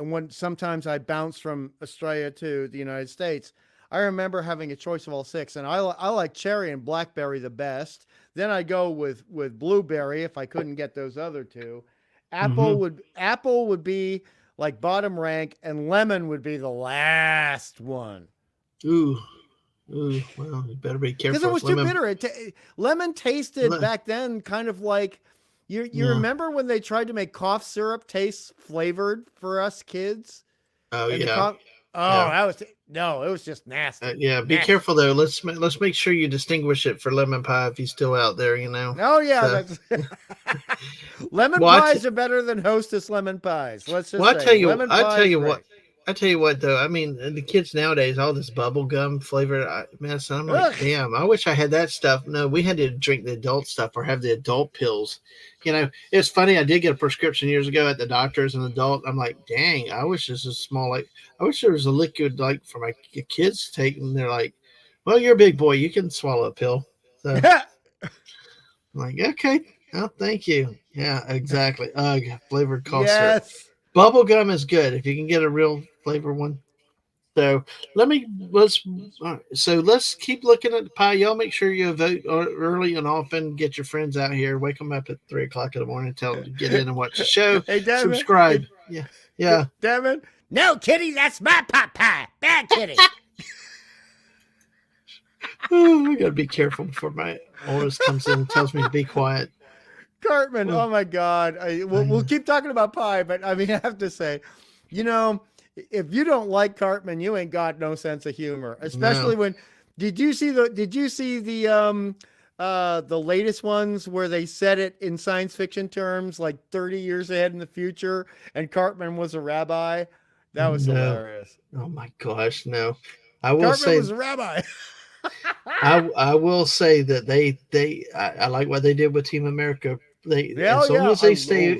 when sometimes I bounced from Australia to the United States, I remember having a choice of all 6, and I like cherry and blackberry the best. Then I go with blueberry if I couldn't get those other 2. Mm-hmm. Apple would be like bottom rank, and lemon would be the last one Ooh, well, you better be because it careful. was It's too lemon. bitter. Lemon tasted Le- back then kind of like you yeah. remember when they tried to make cough syrup taste flavored for us kids. Oh And the yeah. cough, oh, Yeah. that was no, it was just nasty, Yeah. Be nasty. careful though. Let's make sure you distinguish it for lemon pie if he's still out there. You know. Oh yeah, So, that's lemon well, pies are better than Hostess lemon pies. Let's just Well, say lemon I pie tell is you what, great. I tell you what though. I mean, the kids nowadays, all this bubble gum flavored mess. I'm like, Ugh. damn, I wish I had that stuff. No, we had to drink the adult stuff or have the adult pills. You know, it's funny. I did get a prescription years ago at the doctor as an adult. I'm like, dang, I wish this was small. Like, I wish there was a liquid like for my kids to take. And they're like, well, you're a big boy, you can swallow a pill. So I'm like, okay, oh, thank you. Yeah, exactly. Ugh, flavored cough syrup. Yes. Bubble gum is good if you can get a real flavor one. So let's keep looking at the pie. Y'all make sure you vote early and often. Get your friends out here. Wake them up at 3 o'clock in the morning. Tell them to get in and watch the show. Hey, damn it. Subscribe. Yeah, yeah. Damn it. No, kitty, that's my pot pie. Bad kitty. Oh, I gotta be careful before my oldest comes in and tells me to be quiet. Cartman, Oh, oh my God. We'll keep talking about pie, but I mean, I have to say, you know, if you don't like Cartman, you ain't got no sense of humor. Especially no. when did you see the latest ones where they said it in science fiction terms like 30 years ahead in the future and Cartman was a rabbi? That was No. hilarious. Oh my gosh, no. I will Cartman say was a rabbi. I will say that I like what they did with Team America. They Hell yeah. as long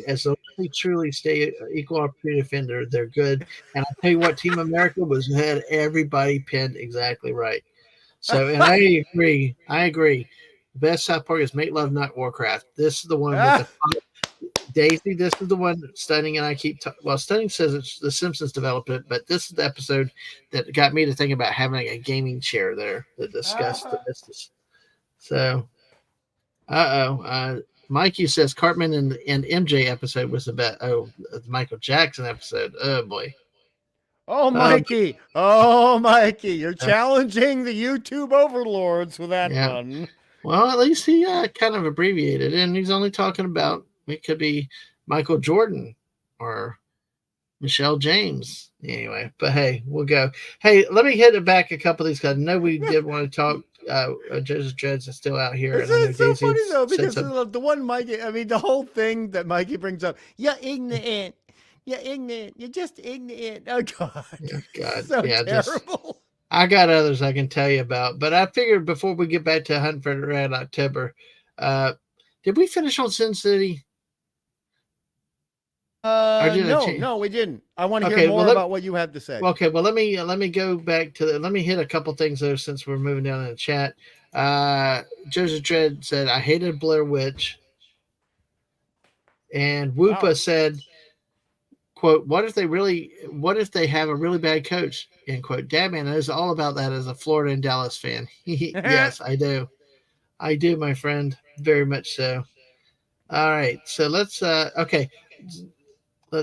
as they truly stay equal opportunity offender, they're good. And I tell you what, Team America had everybody pinned exactly right. So, and I agree. I agree. The best South Park is Make Love Not Warcraft. This is the one with the Daisy. This is the one Stunning and I keep. Well, Stunning says it's the Simpsons developed it, but this is the episode that got me to think about having a gaming chair there that discussed this. So, Mikey says Cartman and MJ episode was about the Michael Jackson episode. Oh boy. Oh, Mikey. Oh, Mikey. You're challenging the YouTube overlords with that Yeah. one. Well, at least he kind of abbreviated, and he's only talking about it could be Michael Jordan or Michelle James. Anyway, but hey, we'll go. Hey, let me hit it back a couple of these guys. I know we did want to talk. Joseph Dredd's is still out here. It's so funny though because the one Mikey, I mean, the whole thing that Mikey brings up, you're ignorant. You're ignorant. You're just ignorant. Oh God. Oh, God. So yeah, terrible. I got others I can tell you about, but I figured before we get back to Hunt for the Red October, did we finish on Sin City? Or did I change? No, we didn't. I want to hear Okay, well more about what you have to say. let me go back to let me hit a couple things there since we're moving down in the chat. Joseph Dredd said I hated Blair Witch, and Wow. Whoopa said, "quote What if they have a really bad coach?" End quote. Dadman knows all about that as a Florida and Dallas fan. Yes, I do, my friend, very much so. All right, so let's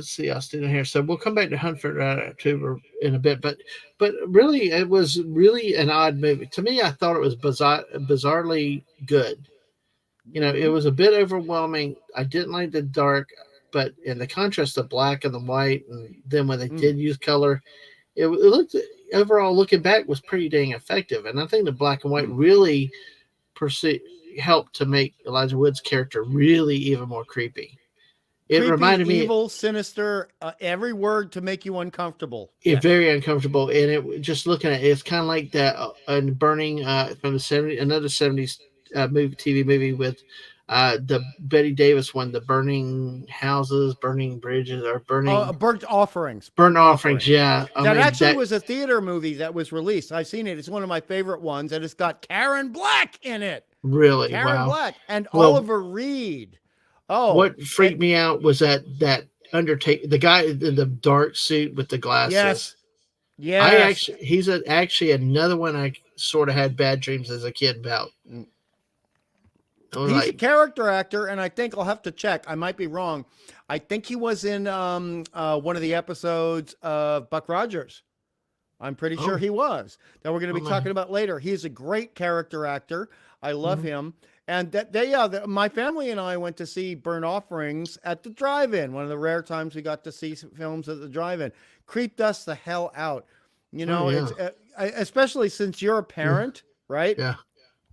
see, Austin here. So we'll come back to Hunt for October in a bit, but really, it was really an odd movie to me. I thought it was bizarrely good. You know, it was a bit overwhelming. I didn't like the dark, but in the contrast of black and the white, and then when they did use color, it looked overall looking back was pretty dang effective. And I think the black and white really perce- helped to make Elijah Wood's character really even more creepy. It Creepy, reminded me evil, sinister, every word to make you uncomfortable. it Yes. very uncomfortable, and it just looking at it, it's kind of like that burning from the 70s, another 70s TV movie with the Betty Davis one, the burning houses, burning bridges, or burning Burnt Offerings. burnt Burnt offerings. Offerings. Yeah, I That mean actually that was a theater movie that was released. I've seen it. It's one of my favorite ones, and it's got Karen Black in it. really Karen wow. Black and Well, Oliver Reed. Oh, what freaked me out was that Undertaker, the guy in the dark suit with the glasses. yes, yes. He's actually another one I sort of had bad dreams as a kid about. I was He's a like, character actor, and I think I'll have to check. I might be wrong. I think he was in one of the episodes of Buck Rogers. I'm pretty sure oh, he was. That we're going to be oh talking about later. He's a great character actor. I love Mhm. him. And my family and I went to see Burnt Offerings at the drive-in. One of the rare times we got to see films at the drive-in. Creeped us the hell out. You Oh know, yeah, especially since you're a yeah, parent, right? yeah,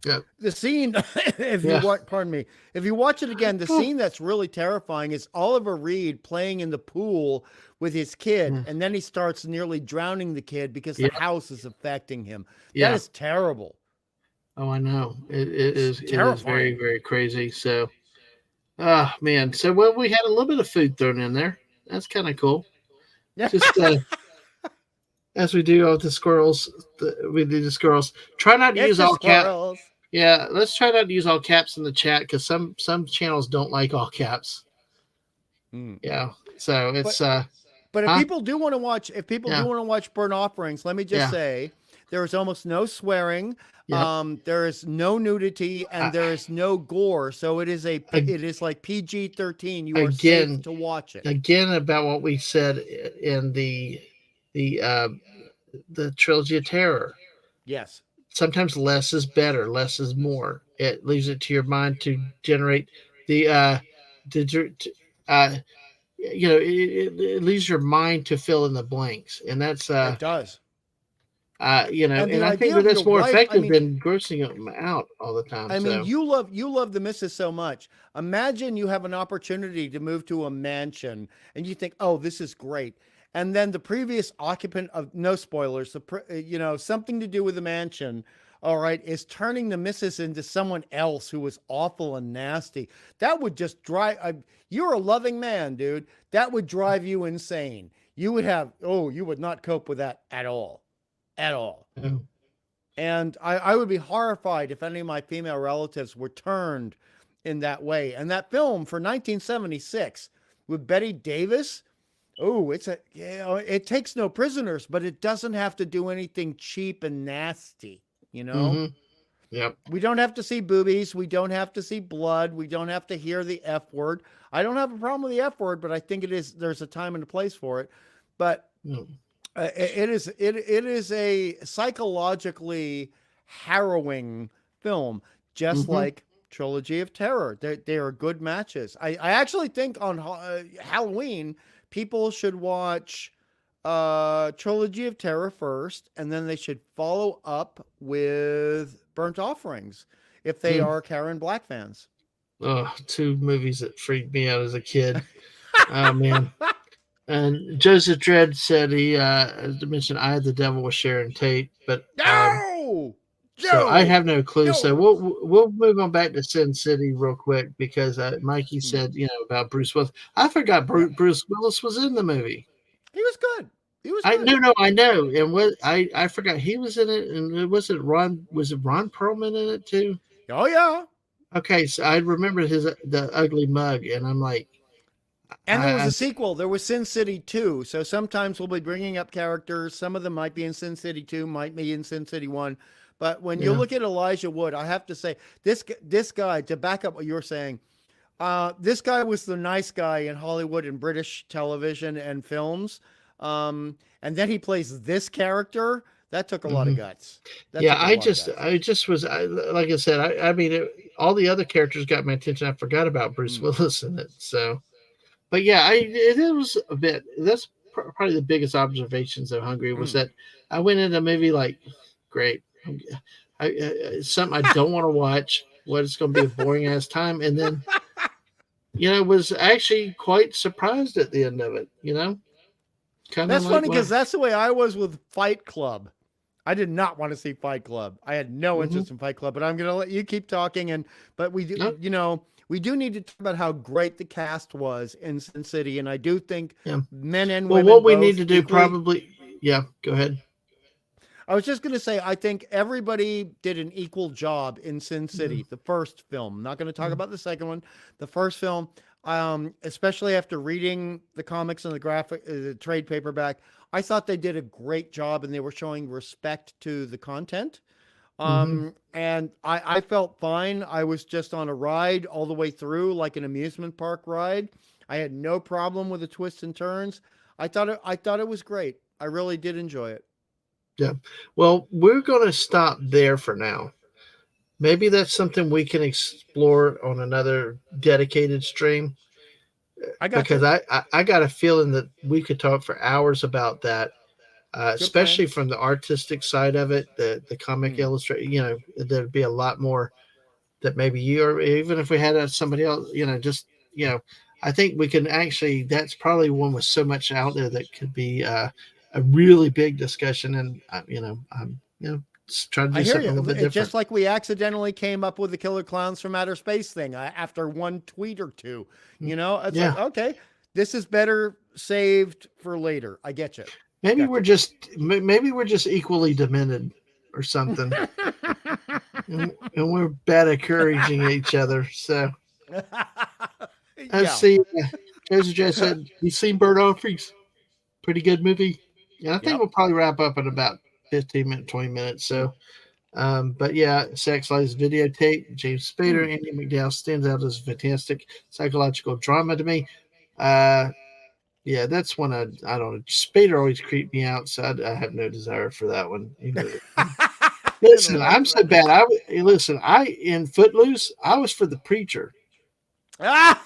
yeah, The scene, if you yeah. watch, pardon me, if you watch it again, the scene that's really terrifying is Oliver Reed playing in the pool with his kid, Mm, and then he starts nearly drowning the kid because the yeah, house is affecting him. That yeah. is terrible. Oh, I know. It's It is very terrifying. very crazy. So, ah man. So well, we had a little bit of food thrown in there. That's kind of cool. Yeah. Just as we do with the squirrels, we do the squirrels. Try not to It's use the all cap. squirrels. Yeah, let's try not to use all caps in the chat because some channels don't like all caps. Mm. Yeah. So it's But But huh? if people do Yeah, want to watch Burnt Offerings, let me just yeah. say there is almost no swearing. Yep. There is no nudity and I, there is no gore. So I, it is like PG-13. You are safe again, to watch it. again about what we said in the the trilogy of terror. Yes. Sometimes less is better, less is more. It leaves it to your mind to generate the the it leaves your mind to fill in the blanks, and that's It does. And the and I think idea that of your that's more wife, effective than grossing them out all the time. I mean, So you love the missus so much. Imagine you have an opportunity to move to a mansion and you think, "Oh, this is great." And then the previous occupant of no spoilers, something to do with the mansion, all right, is turning the missus into someone else who was awful and nasty. That would just you're a loving man, dude. That would drive you insane. You would not cope with that at all. At all. oh, And I would be horrified if any of my female relatives were turned in that way. And that film for 1976 with Betty Davis, it takes no prisoners, but it doesn't have to do anything cheap and nasty, you know? mm-hmm, yep, We don't have to see boobies. We don't have to see blood. We don't have to hear the F word. I don't have a problem with the F word, but I think there's a time and a place for it. But mm, it is a psychologically harrowing film, just mm-hmm, like Trilogy of Terror. They are good matches. I actually think on Halloween people should watch Trilogy of Terror first, and then they should follow up with Burnt Offerings if they mm. are Karen Black fans. Oh, two movies that freaked me out as a kid. Oh man. And Joseph Dredd said he mentioned "Eye of the Devil" with Sharon Tate, but No, So I No, have no clue. So no. we'll move on back to Sin City real quick because Mikey Hmm. said about Bruce Willis. I forgot Yep. Bruce Willis was in the movie. He was good. He was I good. no, I know, and what I forgot he was in it, and was it Ron Perlman in it too? Oh yeah. Okay, so I remember the ugly mug, and I'm like, And there was I a sequel. There was Sin City 2. So sometimes we'll be bringing up characters. Some of them might be in Sin City 2, might be in Sin City 1. But when you yeah, look at Elijah Wood, I have to say this guy, to back up what you're saying, this guy was the nice guy in Hollywood and British television and films. And then he plays this character. That took a lot of hmm guts. That yeah. took a lot of guts. I just was like I said. I mean, all the other characters got my attention. I forgot about Bruce Mm, Willis in it. So, but yeah, it was a bit. That's probably the biggest observations of Hungry was mm. that I went into a movie like, great, something I don't want to watch. What it's going to be a boring ass time, and then was actually quite surprised at the end of it. Kind of That's like funny wow. because that's the way I was with Fight Club. I did not want to see Fight Club. I had no Mm-hmm. interest in Fight Club, but I'm going to let you keep talking. But we do, No, we do need to talk about how great the cast was in Sin City, and I do think yeah. men and Well, women what we need both to do equally. probably, yeah. Go ahead. I was just going to say, I think everybody did an equal job in Sin Mm-hmm. City, the first film. I'm not going to talk about the second one. The first film, especially after reading the comics and the trade paperback, I thought they did a great job and they were showing respect to the content. Mm-hmm. And I felt fine. I was just on a ride all the way through, like an amusement park ride. I had no problem with the twists and turns. I thought it was great. I really did enjoy it. Yeah. Well, we're going to stop there for now. Maybe that's something we can explore on another dedicated stream I got because you. I got a feeling that we could talk for hours about that, Good plan. especially from the artistic side of it, the comic Hmm. illustrate. There'd be a lot more that maybe you or even if we had somebody else, just you know, I think we can actually. That's probably one with so much out there that could be a really big discussion, and I'm just trying to I do hear something a you. little bit It's different. just like we accidentally came up with the Killer Clowns from Outer Space thing after one tweet or two. It's like, Yeah, okay, this is better saved for later. I get you. maybe Got we're you. just maybe we're just equally demented or something, and we're bad at encouraging each other. So let's Yeah. see. Joseph J said, "You seen Bird Offerings? Pretty good movie." Yeah, I think Yep. we'll probably wrap up in about 15 minutes, 20 minutes. So, but yeah, Sex Lies Videotape, James Spader, Hmm. Andy McDowell stands out as a fantastic psychological drama to me. Uh, yeah, that's one I don't know. Spader always creeped me out, so I have no desire for that one. In the Listen, right I'm so direction. bad. Listen. I in Footloose, I was for the preacher. Ah!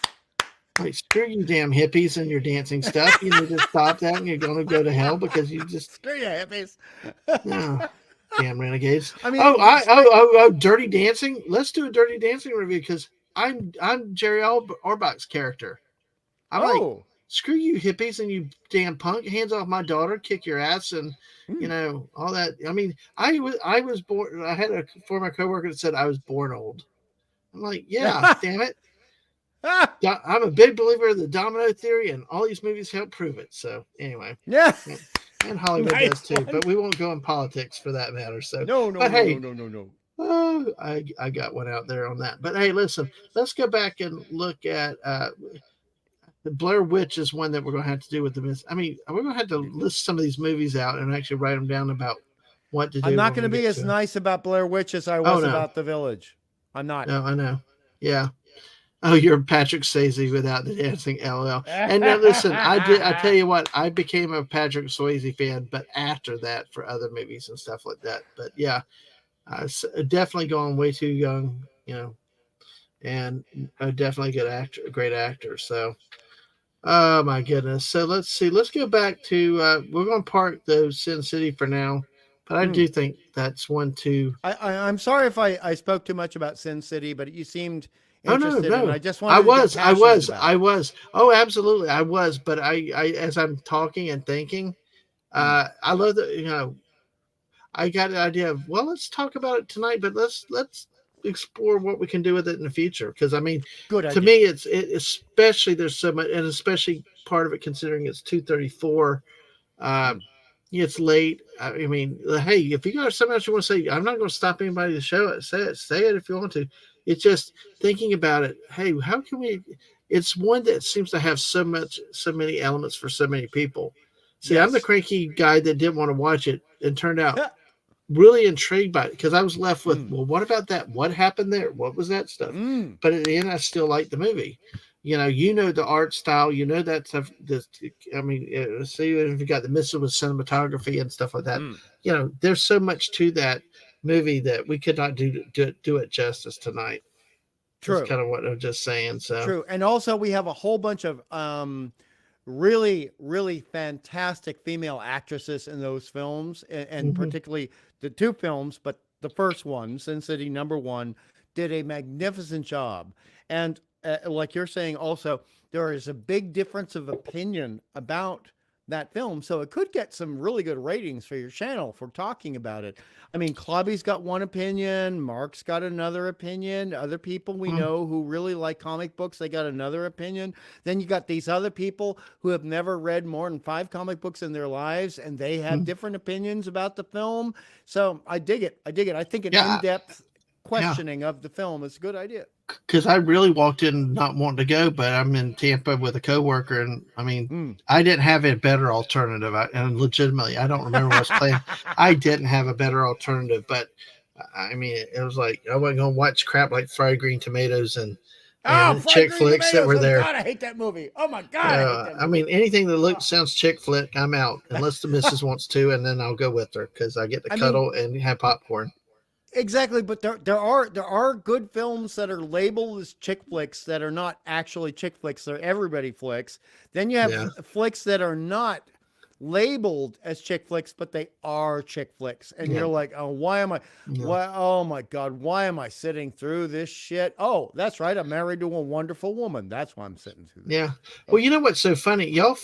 Like, screw you, damn hippies and your dancing stuff. You need to stop that, and you're going to go to hell because you just Screw you, hippies. no. Damn renegades. I Oh, mean, Dirty Dancing. Let's do a Dirty Dancing review because I'm Jerry Orbach's character. I'm like, oh. screw you hippies and you damn punk. Hands off my daughter, kick your ass, and Hmm. all that. I mean, I was born. I had a former coworker that said I was born old. I'm like, yeah, damn it. Ah! I'm a big believer in the domino theory, and all these movies help prove it. So anyway, Yeah. and Hollywood does Nice too, one. but we won't go in politics for that matter. So, No, no, but no, no, hey, no, no, no. I got one out there on that. But hey, listen, let's go back and look at the Blair Witch is one that we're going to have to do with the miss. I mean, we're going to have to list some of these movies out and actually write them down about what to I'm do not when going to we be get as to it. nice about Blair Witch as I Oh was no, about The Village. I'm not. no, I know. Yeah. Oh, you're Patrick Swayze without the dancing LL. And now listen, I did. I tell you what, I became a Patrick Swayze fan, but after that for other movies and stuff like that. But yeah, definitely going way too young, and definitely a good actor, a great actor. So, oh my goodness. So let's see. Let's go back to. We're going to park the Sin City for now, but I Hmm. do think that's one too. I'm sorry if I spoke too much about Sin City, but you seemed Oh no, interested, and I no. just I wanted to get was, I passionate was, about I it. was. Oh, absolutely, I was. But as I'm talking and thinking, Hmm. I love that. I got an idea of, well, let's talk about it tonight, but let's explore what we can do with it in the future. Because I mean, Good to idea. me, especially there's so much, and especially part of it considering it's 2:34. Uh, Mm. it's late. I mean, hey, if you got something else you want to say, I'm not going to stop anybody to show it. Say it. Say it if you want to. It's just thinking about it. Hey, how can we? It's one that seems to have so many elements for so many people. See, I'm the Yes. cranky guy that didn't want to watch it, and turned out really intrigued by it because I was left with, Mm. well, what about that? What happened there? What was that stuff? Mm. But at the end, I still like the movie. The art style, that stuff. I mean, see if you got the missing with cinematography and stuff like that. Mm. There's so much to that movie that we could not do it justice tonight. That's True. kind of what I'm just saying. So, True. And also we have a whole bunch of really, really fantastic female actresses in those films, and mhm. particularly the two films, but the first one, Sin City number one, did a magnificent job. And like you're saying, also, there is a big difference of opinion about that film. So it could get some really good ratings for your channel for talking about it. I mean, Clobby's got one opinion, Mark's got another opinion, other people we Mm, know who really like comic books, they got another opinion. Then you got these other people who have never read more than 5 comic books in their lives, and they have mm. different opinions about the film. So I dig it. I dig it. I think an Yeah, in-depth yeah. questioning of the film is a good idea. Because I really walked in not wanting to go, but I'm in Tampa with a coworker, and I mean, Mm. I didn't have a better alternative. And legitimately, I don't remember what I was playing. I didn't have a better alternative, but I mean, it was like I wasn't going to watch crap like fried green tomatoes Oh, and fried chick green flicks that tomatoes. were Oh there. God, I hate that movie. Oh my God, I hate that I movie. mean, anything that Oh. looks sounds chick flick, I'm out unless the missus wants to, and then I'll go with her because I get to I mean, cuddle and have popcorn. exactly, but there are good films that are labeled as chick flicks that are not actually chick flicks. They're everybody flicks. Then you have Yeah, flicks that are not labeled as chick flicks, but they are chick flicks, and yeah, you're like, oh, why am I? yeah. Why? Oh my God, why am I sitting through this shit? Oh, that's right, I'm married to a wonderful woman. That's why I'm sitting through this. Yeah. Well, Oh, you know what's so funny? Y'all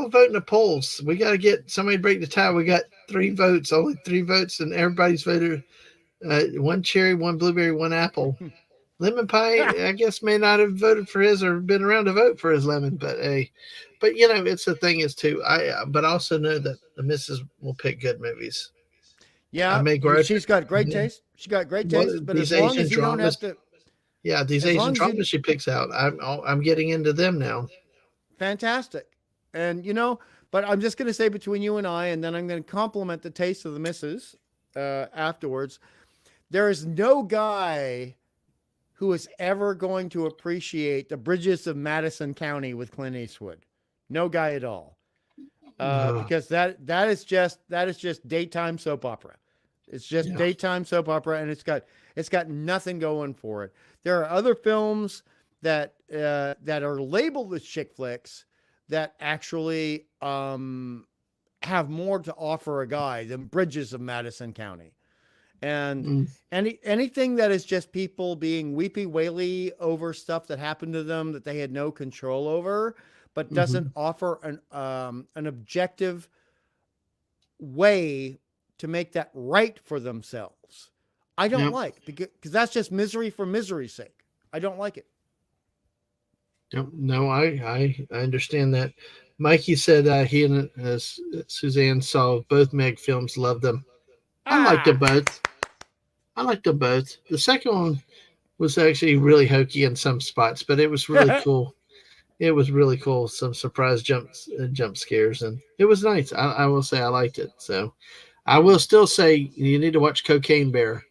vote in the polls. We got to get somebody to break the tie. We got 3 votes, only 3 votes, and everybody's voted one cherry, one blueberry, one apple. Lemon pie, I guess, may not have voted for his or been around to vote for his lemon, but hey, but it's the thing is too. But I also know that the missus will pick good movies. I yeah, may grudge it. she's got great Yeah. taste. She got great Well, taste, but as these long Asian as you don't have dramas, to, yeah, these as Asian long as you dramas she picks out. I'm getting into them now. fantastic. And but I'm just going to say between you and I, and then I'm going to compliment the taste of the missus afterwards. There is no guy who is ever going to appreciate the Bridges of Madison County with Clint Eastwood. No guy at all, Uh, because that is just daytime soap opera. It's just yeah. daytime soap opera, and it's got nothing going for it. There are other films that are labeled as chick flicks that actually have more to offer a guy than Bridges of Madison County. And Mm, anything that is just people being weepy waily over stuff that happened to them that they had no control over, but doesn't hmm. offer an objective way to make that right for themselves. I don't Yep. like, because that's just misery for misery's sake. I don't like it. Yep. No, I understand that. Mikey said he and Suzanne saw both Meg films, loved them. I liked them Ah. both. I liked them both. The second one was actually really hokey in some spots, but it was really cool. It was really cool. Some surprise jump scares, and it was nice. I will say I liked it. So I will still say you need to watch Cocaine Bear.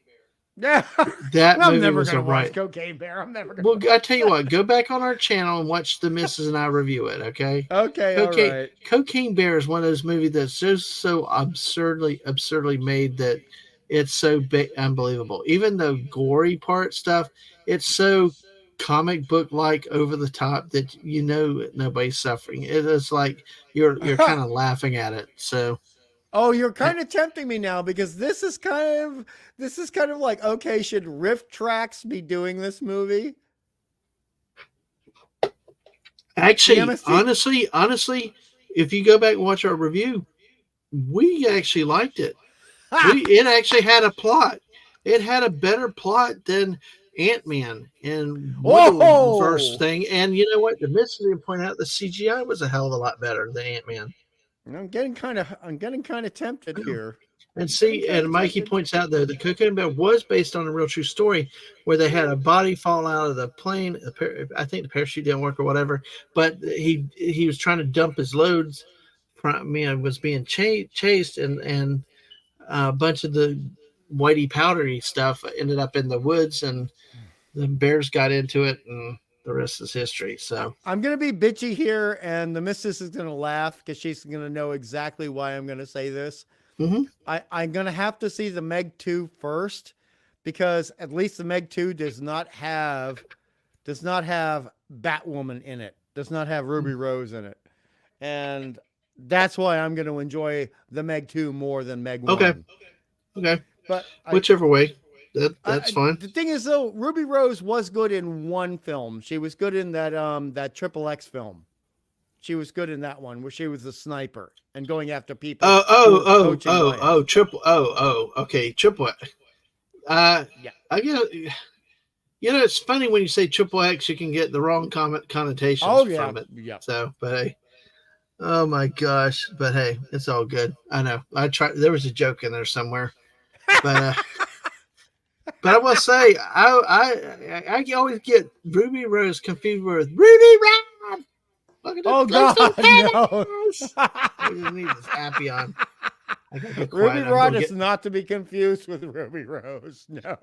Yeah. That I'm movie never was a gonna watch right. Cocaine Bear. I'm never Well, gonna. I tell you what, go back on our channel and watch the Misses and I review it. Okay, Okay, all right. Cocaine Bear is one of those movies that's just so absurdly made that it's so unbelievable. Even the gory part stuff, it's so comic book like over the top that nobody's suffering. It is like you're kind of laughing at it. So Oh, you're I, kind of tempting me now, because this is kind of like, okay, should Riff Tracks be doing this movie? The actually, MST. honestly, if you go back and watch our review, we actually liked it. It actually had a plot. It had a better plot than Ant-Man and Wonder Verse Oh, thing. And you know what? The mystery point out the CGI was a hell of a lot better than Ant-Man. I'm getting kind of tempted here. And Getting see, kind and of Mikey tempted. points out that the Cocaine Bear was based on a real true story where they had a body fall out of the plane. I think the parachute didn't work or whatever, but he was trying to dump his loads. From, was being chased, and a bunch of the whitey powdery stuff ended up in the woods, and the bears got into it, and the rest is history. So, I'm gonna be bitchy here, and the missus is gonna laugh because she's gonna know exactly why I'm gonna say this. mm-hmm. I'm gonna have to see the Meg 2 first because at least the Meg 2 does not have Batwoman in it. Does not have Ruby Rose in it. And that's why I'm gonna enjoy the Meg 2 more than Meg Okay, 1. okay, But whichever way, that's fine. the thing is though, Ruby Rose was good in one film. She was good in that Triple X film. She was good in that one where she was a sniper and going after people who were poaching Oh, buyers. triple, okay, triple. Uh, Yeah. I get. It's funny when you say triple X, you can get the wrong connotations Oh yeah. from it. Yeah. So, but hey, oh my gosh, but hey, it's all good. I know. I tried. There was a joke in there somewhere, but but I will say, I always get Ruby Rose confused with Ruby Rod. Welcome to Oh Flintstone God, no. Paradise. I just need this happy on. I gotta go Ruby quiet. I'm Rod gonna is get. not to be confused with Ruby Rose. No.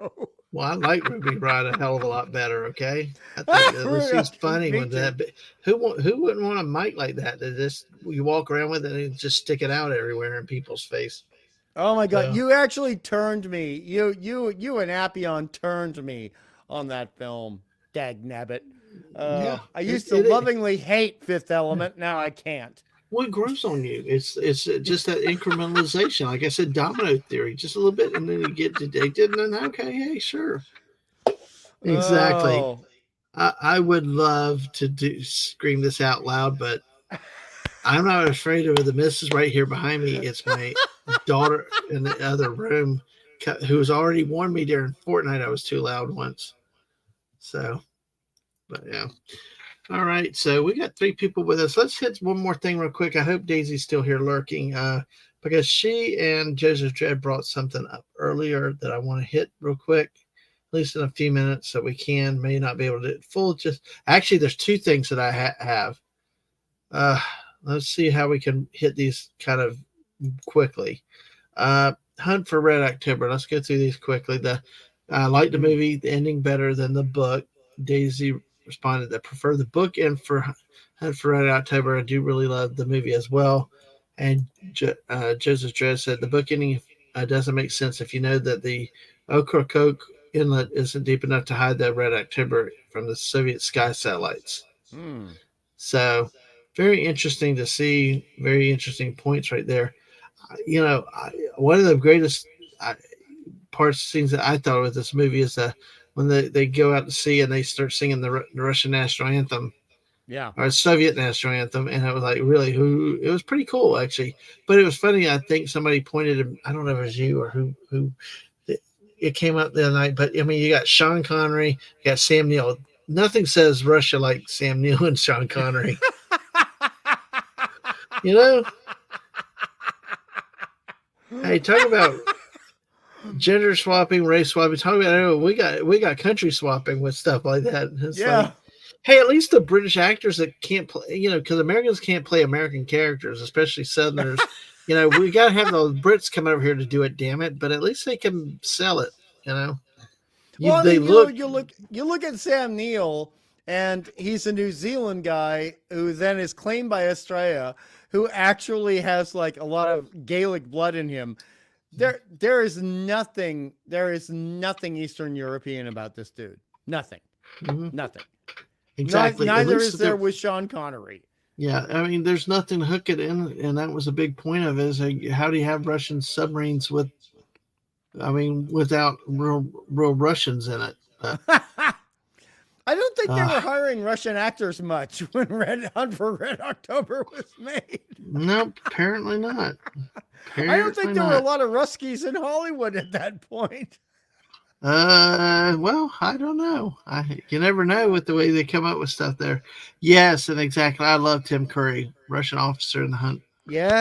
Well, I like Ruby Rod a hell of a lot better. Okay, I think at least she's funny Me with too. that. But who wouldn't want a mic like that? That just you walk around with it and just stick it out everywhere in people's face. Oh my God, So you actually turned me. You and Appion turned me on that film. Dag nabbit. yeah, I it, used to it lovingly hate Fifth yeah. Element. Now I can't. What grows on you? It's just that incrementalization. Like I said, domino theory, just a little bit, and then you get addicted, and then okay, hey, sure, exactly. Oh. I would love to scream this out loud, but I'm not afraid of it. The missus right here behind me. It's my daughter in the other room who's already warned me during Fortnite I was too loud once. So, but yeah. All right. So we got three people with us. Let's hit one more thing real quick. I hope Daisy's still here lurking because she and Joseph Dredd brought something up earlier that I want to hit real quick, at least in a few minutes, so we may not be able to do it full. Just actually, there's two things that I have. Uh, let's see how we can hit these kind of quickly. Hunt for Red October. Let's go through these quickly. I like the movie, the ending better than the book. Daisy responded that prefer the book and for Hunt for Red October. I do really love the movie as well. And Joseph Dredd said the book ending doesn't make sense if you know that the Ocracoke inlet isn't deep enough to hide the Red October from the Soviet sky satellites. Hmm. So very interesting to see. Very interesting points right there. One of the greatest parts scenes that I thought with this movie is when they go out to sea and they start singing the Russian national anthem Yeah. or Soviet national anthem, and it was like really who it was pretty cool actually. But it was funny. I think somebody pointed. I don't know if it was you or who it came up the other night. But I mean, you got Sean Connery, you got Sam Neill. Nothing says Russia like Sam Neill and Sean Connery. You know, hey, talk about gender swapping, race swapping. Talk about we got country swapping with stuff like that. It's Yeah. like, hey, at least the British actors that can't play, because Americans can't play American characters, especially Southerners. We got to have those Brits come over here to do it. Damn it! But at least they can sell it. Well, I They mean, look. you look at Sam Neill, and he's a New Zealand guy who then is claimed by Australia, who actually has like a lot of Gaelic blood in him. There is nothing Eastern European about this dude. Nothing. Mhm, Nothing. exactly. At Neither is least there with Sean Connery. yeah. I mean, there's nothing to hook it in, and that was a big point of it. Is how do you have Russian submarines with? I mean, without real Russians in it. I don't think they Uh, were hiring Russian actors much when Red Hunt for Red October was made. nope, apparently not. I don't think Apparently there were a not. lot of Ruskies in Hollywood at that point. Well, I don't know. You never know with the way they come up with stuff there. Yes, and exactly. I love Tim Curry, Russian officer in the hunt.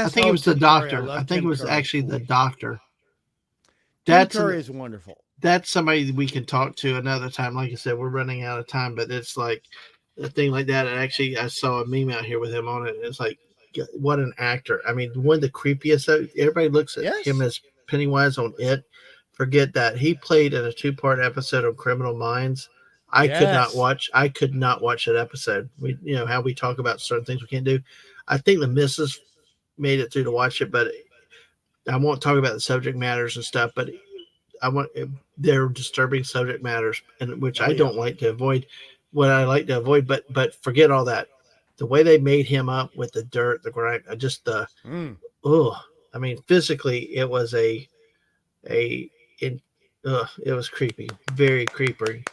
I Yes. think it Oh, was the Tim Curry. I doctor. I love think it Tim was Curry. actually the Ooh. doctor. Tim That's an Curry is wonderful. that's somebody that we can talk to another time. Like I said, we're running out of time, but it's like a thing like that. And actually, I saw a meme out here with him on it. It's like, what an actor! I mean, one of the creepiest. Everybody looks at him Yes. as Pennywise on It. Forget that he played in a two-part episode of Criminal Minds. I could not Yes. watch. I could not watch that episode. We, how we talk about certain things we can't do. I think the missus made it through to watch it, but I won't talk about the subject matters and stuff. But I want they're disturbing subject matters, and which Oh I yeah. don't like to avoid. What I like to avoid, but forget all that. The way they made him up with the dirt, the grind, just the Mm. oh, I mean, physically, it was a in, it was creepy, very creepy.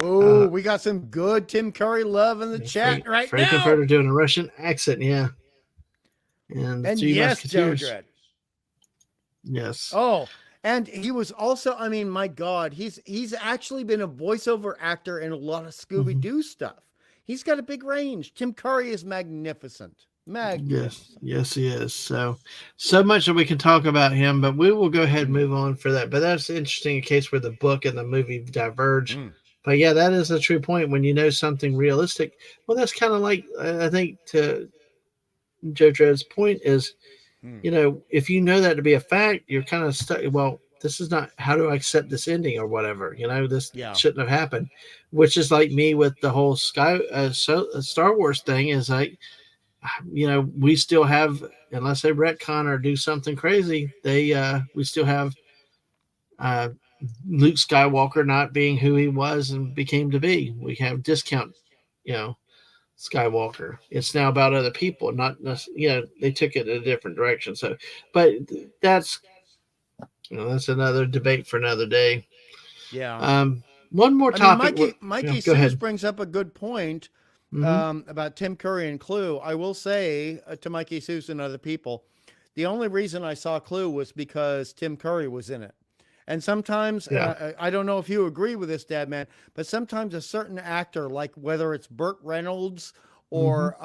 Oh, Uh, we got some good Tim Curry love in the chat right now. Frankenfurter doing a Russian accent, yeah, and the And Three yes, Joe Musketeers, Dredd. yes. Oh, and he was also, I mean, my God, he's actually been a voiceover actor in a lot of Scooby Mm-hmm. Doo stuff. He's got a big range. Tim Curry is magnificent. Yes, Magnificent. yes, he is. So much that we can talk about him, but we will go ahead and Mm, move on for that. But that's interesting, a case where the book and the movie diverge. mm, But yeah, that is a true point. When you know something realistic, well, that's kind of like I think to Joe Dredd's point is, mm. if you know that to be a fact, you're kind of stuck. Well, this is not. How do I accept this ending or whatever? This Yeah. shouldn't have happened. Which is like me with the whole Star Wars thing. Is like we still have, unless they retcon or do something crazy, we still have uh, Luke Skywalker not being who he was and became to be. We have discount, you know, Skywalker. It's now about other people, not they took it in a different direction. So, but that's that's another debate for another day. Yeah. Um, one more I mean, topic. Mikey Go Seuss ahead. brings up a good point Mm-hmm. about Tim Curry and Clue. I will say to Mikey Seuss and other people, the only reason I saw Clue was because Tim Curry was in it. And sometimes, and Yeah. I don't know if you agree with this, Dad Man, but sometimes a certain actor, like whether it's Burt Reynolds Mm-hmm. or,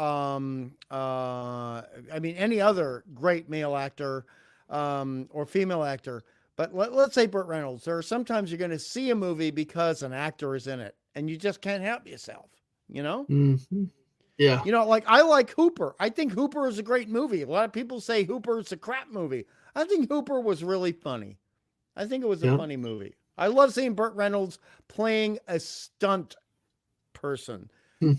I mean, any other great male actor or female actor, but let's say Burt Reynolds, there are sometimes you're going to see a movie because an actor is in it and you just can't help yourself, you know? Mm-hmm. Yeah. Like I like Hooper. I think Hooper is a great movie. A lot of people say Hooper is a crap movie. I think Hooper was really funny. I think it was a Yeah. funny movie. I love seeing Burt Reynolds playing a stunt person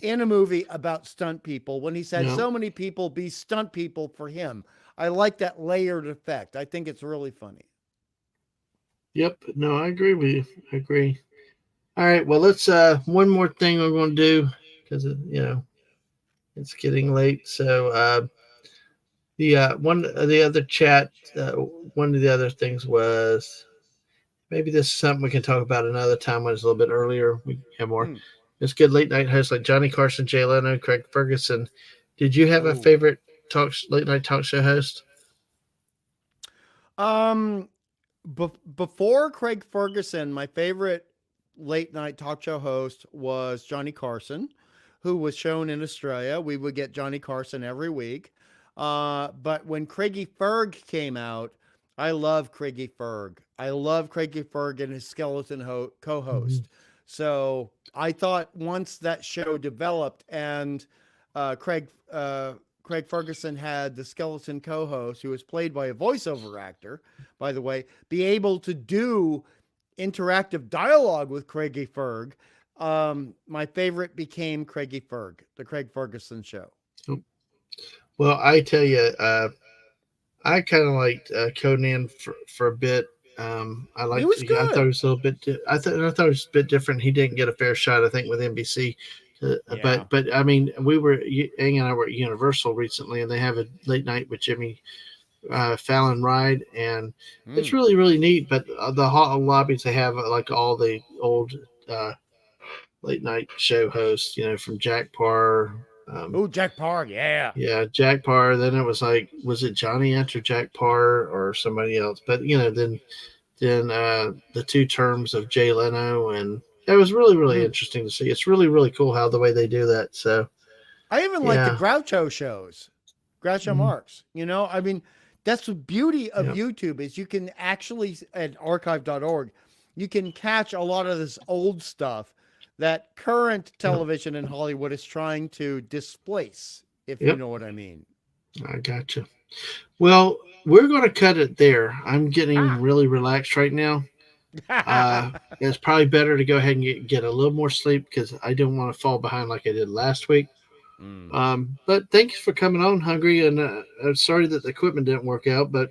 in a movie about stunt people when he's had Yeah. so many people be stunt people for him. I like that layered effect. I think it's really funny. Yep. No, I agree with you. I agree. All right. Well, let's one more thing we're going to do because it's getting late. So the one of the other chat, one of the other things was maybe this is something we can talk about another time when it's a little bit earlier. We have more. Mm. It's good late night hosts like Johnny Carson, Jay Leno, Craig Ferguson. Did you have a Oh. favorite late night talk show host? Um Before Craig Ferguson, my favorite late night talk show host was Johnny Carson, who was shown in Australia. We would get Johnny Carson every week. But when Craigie Ferg came out, I love Craigie Ferg. I love Craigie Ferg and his skeleton co-host. So I thought once that show developed and Craig Ferguson had the skeleton co-host, who was played by a voiceover actor, by the way, be able to do interactive dialogue with Craigie Ferg. My favorite became Craigie Ferg, the Craig Ferguson show. Well, I tell you, I kind of liked Conan for a bit. He was I thought it good. was a little bit. I thought it was a bit different. He didn't get a fair shot, I think, with NBC. Yeah. But I mean, Ang and I were at Universal recently, and they have a late night with Jimmy Fallon ride, and it's Mm. really really neat. But the hall lobbies they have like all the old late night show hosts, from Jack Parr. Oh, Jack Park, yeah. Yeah, Jack Parr. Then it was like, was it Johnny after Jack Parr or somebody else? But then the two terms of Jay Leno, and it was really really Mm. interesting to see. It's really really cool how the way they do that. So I even like the yeah, Groucho shows, Groucho mm-hmm. Marx. I mean, that's the beauty of Yeah, YouTube is you can actually at archive.org, you can catch a lot of this old stuff that current yeah, television in Hollywood is trying to displace, if you yep. know what I mean. I gotcha. Well, we're going to cut it there. I'm getting Ah. really relaxed right now. It's probably better to go ahead and get a little more sleep because I don't want to fall behind like I did last week. Mm. But thanks for coming on, Hungry. And I'm sorry that the equipment didn't work out, but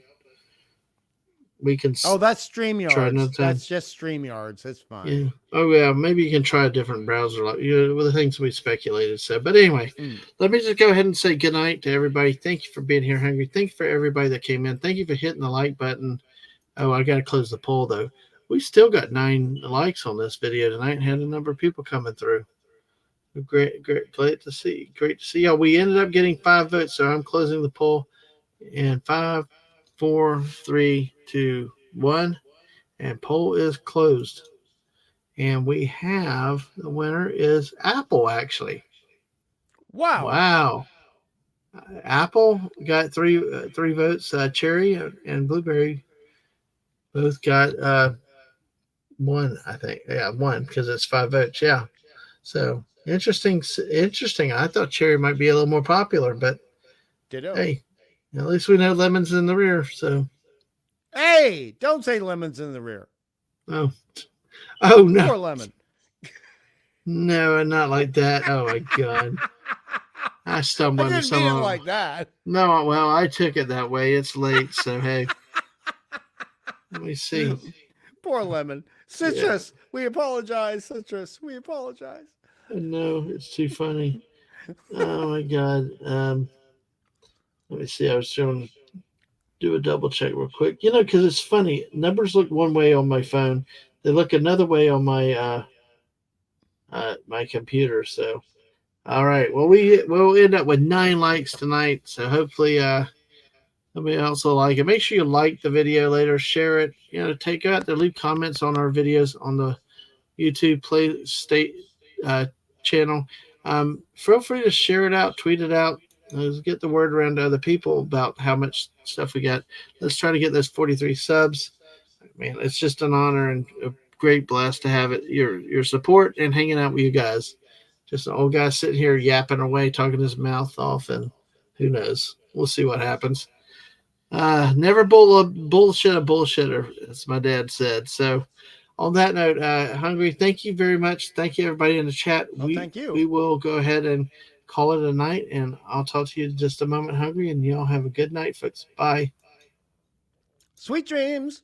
we can Oh, that's try another StreamYards. time. That's just StreamYards. It's Yeah. fine. Oh yeah. Maybe you can try a different browser, like with the things we speculated. So, but anyway, Mm. let me just go ahead and say good night to everybody. Thank you for being here, Hungry. Thank you for everybody that came in. Thank you for hitting the like button. Oh, I got to close the poll though. We still got 9 likes on this video tonight and had a number of people coming through. Great, great, great to see. Great to see y'all. We ended up getting 5 votes, so I'm closing the poll in 5, 4, 3, 2, 1, and poll is closed. And we have the winner is Apple. Actually, Wow. wow. Apple got three votes. Cherry and Blueberry both got one. I think, yeah, one because it's 5 votes. Yeah. So interesting. Interesting. I thought Cherry might be a little more popular, but Ditto. hey, at least we know Lemon's in the rear. So, Hey, don't say lemons in the rear. oh, oh no, Poor lemon. no, not like that. Oh my God, I I stumbled into didn't some mean it of. like that. No, well, I took it that way. It's late, so hey, let me see. Poor lemon. Yeah, Citrus, we apologize. Citrus, we apologize. no, it's too funny. Oh my God. Let me see. I was trying to do a double check real quick. Because it's funny. Numbers look one way on my phone. They look another way on my computer. So, all right. Well, we'll end up with 9 likes tonight. So hopefully, somebody else will like it. Make sure you like the video later, share it. Take out there, leave comments on our videos on the YouTube play state uh, channel. Feel free to share it out, tweet it out. Let's get the word around to other people about how much stuff we got. Let's try to get those 43 subs. Man, it's just an honor and a great blast to have it. Your support and hanging out with you guys. Just an old guy sitting here yapping away, talking his mouth off, and who knows? We'll see what happens. Never bullshit a bullshitter, as my dad said. So, on that note, Hungry, thank you very much. Thank you, everybody in the chat. Oh, We thank you. we will go ahead and call it a night, and I'll talk to you in just a moment, Hungry, and y'all have a good night, folks. Bye. Sweet dreams.